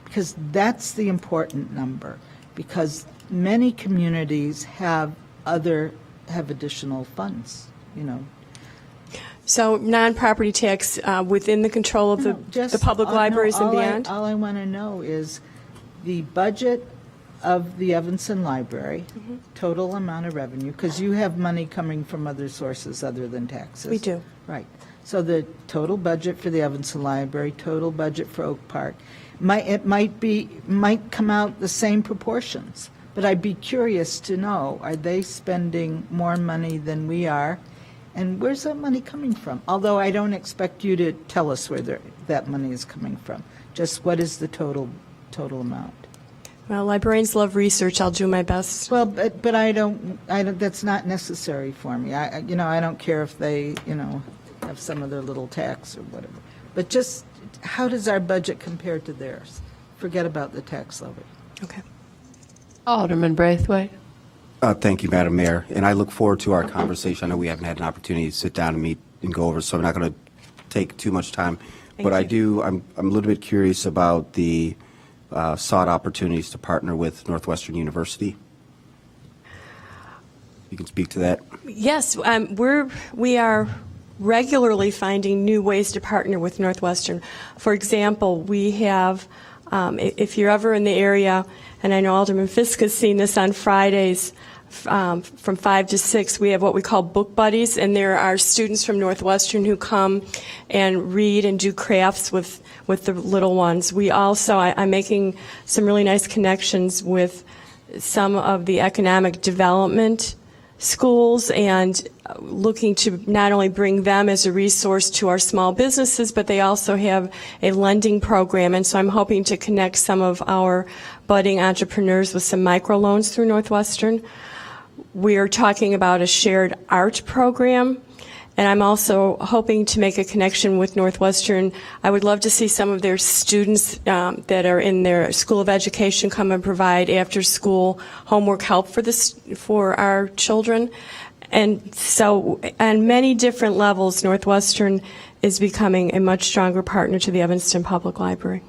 because that's the important number, because many communities have additional funds, So non-property tax within the control of the public libraries and beyond? All I want to know is the budget of the Evanston Library, total amount of revenue, because you have money coming from other sources other than taxes. We do. Right. So the total budget for the Evanston Library, total budget for Oak Park, might come out the same proportions. But I'd be curious to know, are they spending more money than we are? And where's that money coming from? Although I don't expect you to tell us where that money is coming from. Just what is the total amount? Well, librarians love research. I'll do my best. Well, but I don't, that's not necessary for me. I don't care if they, have some of their little tax or whatever. But just, how does our budget compare to theirs? Forget about the tax levy. Okay. Alderman Braithwaite. Thank you, Madam Mayor. And I look forward to our conversation. I know we haven't had an opportunity to sit down and meet and go over, so I'm not going to take too much time. But I'm a little bit curious about the sought opportunities to partner with Northwestern University. You can speak to that. Yes, we are regularly finding new ways to partner with Northwestern. For example, we have, if you're ever in the area, and I know Alderman Fisk has seen this on Fridays from 5 to 6, we have what we call book buddies, and there are students from Northwestern who come and read and do crafts with the little ones. We also, I'm making some really nice connections with some of the economic development schools and looking to not only bring them as a resource to our small businesses, but they also have a lending program. And so I'm hoping to connect some of our budding entrepreneurs with some microloans through Northwestern. We are talking about a shared art program. And I'm also hoping to make a connection with Northwestern. I would love to see some of their students that are in their School of Education come and provide after-school homework help for our children. And so on many different levels, Northwestern is becoming a much stronger partner to the Evanston Public Library.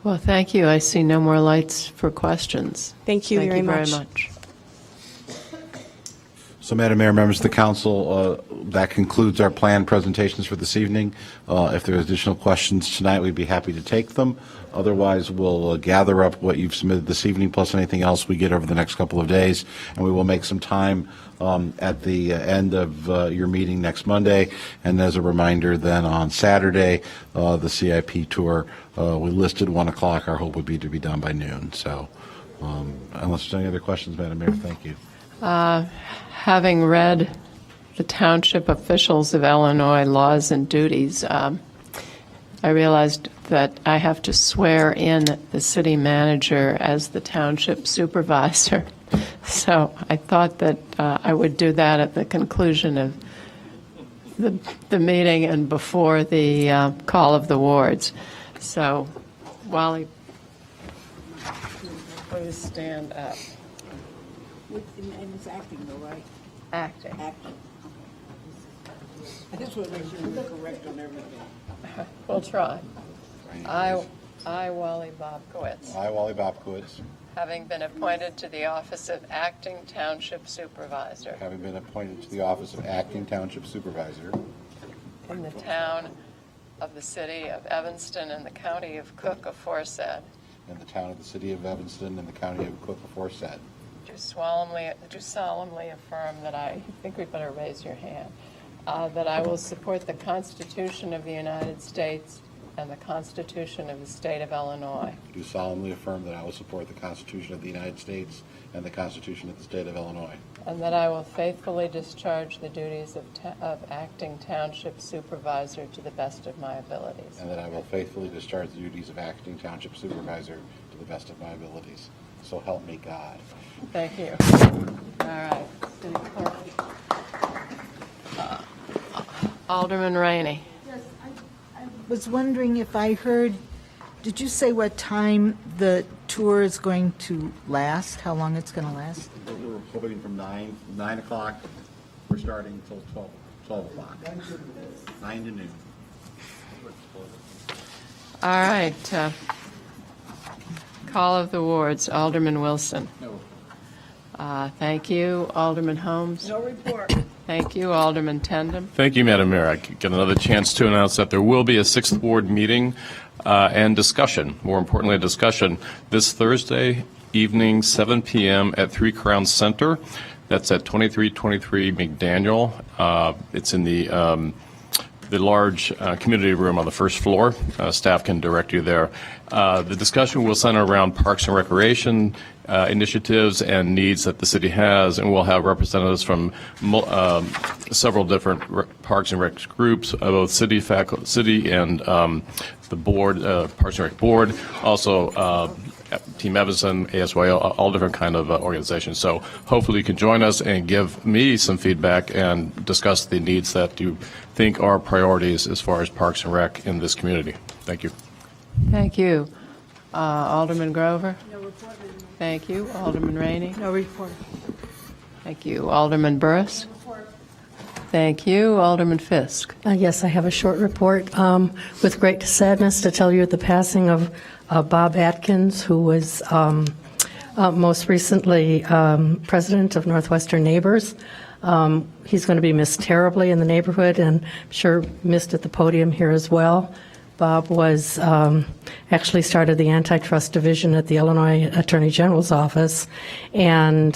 Well, thank you. I see no more lights for questions. Thank you very much. So, Madam Mayor, members of the council, that concludes our planned presentations for this evening. If there are additional questions tonight, we'd be happy to take them. Otherwise, we'll gather up what you've submitted this evening, plus anything else we get over the next couple of days, and we will make some time at the end of your meeting next Monday. And as a reminder, then on Saturday, the CIP tour, we listed 1 o'clock. Our hope would be to be done by noon. So, unless there's any other questions, Madam Mayor, thank you. Having read the Township Officials of Illinois Laws and Duties, I realized that I have to swear in the city manager as the township supervisor. So I thought that I would do that at the conclusion of the meeting and before the call of the wards. So, Wally, please stand up. And it's acting though, right? Acting. Acting. I just want to make sure we're correct on everything. We'll try. I, Wally Bobkowitz, I, Wally Bobkowitz, having been appointed to the office of Acting Township Supervisor having been appointed to the office of Acting Township Supervisor in the town of the city of Evanston and the county of Cook aforesaid, in the town of the city of Evanston and the county of Cook aforesaid, do solemnly affirm that I think we better raise your hand, that I will support the Constitution of the United States and the Constitution of the State of Illinois, do solemnly affirm that I will support the Constitution of the United States and the Constitution of the State of Illinois, and that I will faithfully discharge the duties of Acting Township Supervisor to the best of my abilities. and that I will faithfully discharge the duties of Acting Township Supervisor to the best of my abilities. So help me God. Thank you. All right. City Clerk. Alderman Rainey. Yes, I was wondering if I heard, did you say what time the tour is going to last? How long it's going to last? We're hoping from 9 o'clock. We're starting until 12 o'clock. 9 to noon. All right. Call of the wards. Alderman Wilson. No. Thank you. Alderman Holmes. No report. Thank you, Alderman Tandem. Thank you, Madam Mayor. I get another chance to announce that there will be a sixth ward meeting and discussion, more importantly, a discussion this Thursday evening, 7 p.m. at 3 Crowns Center. That's at 2323 McDaniel. It's in the large community room on the first floor. Staff can direct you there. The discussion will center around parks and recreation initiatives and needs that the city has, and we'll have representatives from several different parks and rec groups, both city and the board, Parks and Rec board, also Team Evanston, ASYO, all different kind of organizations. So hopefully you can join us and give me some feedback and discuss the needs that you think are priorities as far as Parks and Rec in this community. Thank you. Thank you. Alderman Grover? No report. Thank you. Alderman Rainey? No report. Thank you. Alderman Burris? Thank you. Alderman Fisk? Yes, I have a short report. With great sadness to tell you the passing of Bob Atkins, who was most recently president of Northwestern Neighbors. He's going to be missed terribly in the neighborhood, and I'm sure missed at the podium here as well. Bob was actually started the antitrust division at the Illinois Attorney General's office, and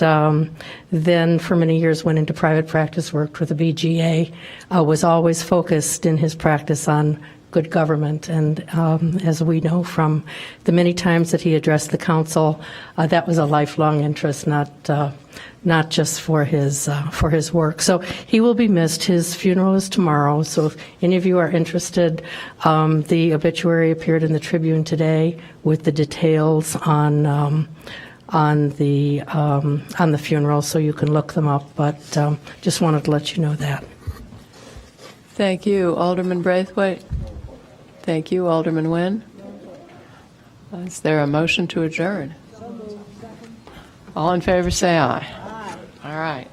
then for many years went into private practice, worked with the BGA, was always focused in his practice on good government. And as we know from the many times that he addressed the council, that was a lifelong interest, not just for his work. So he will be missed. His funeral is tomorrow. So if any of you are interested, the obituary appeared in the Tribune today with the details on the funeral, so you can look them up. But just wanted to let you know that. Thank you. Alderman Braithwaite? Thank you. Alderman Nguyen? Is there a motion to adjourn? All in favor say aye. All right.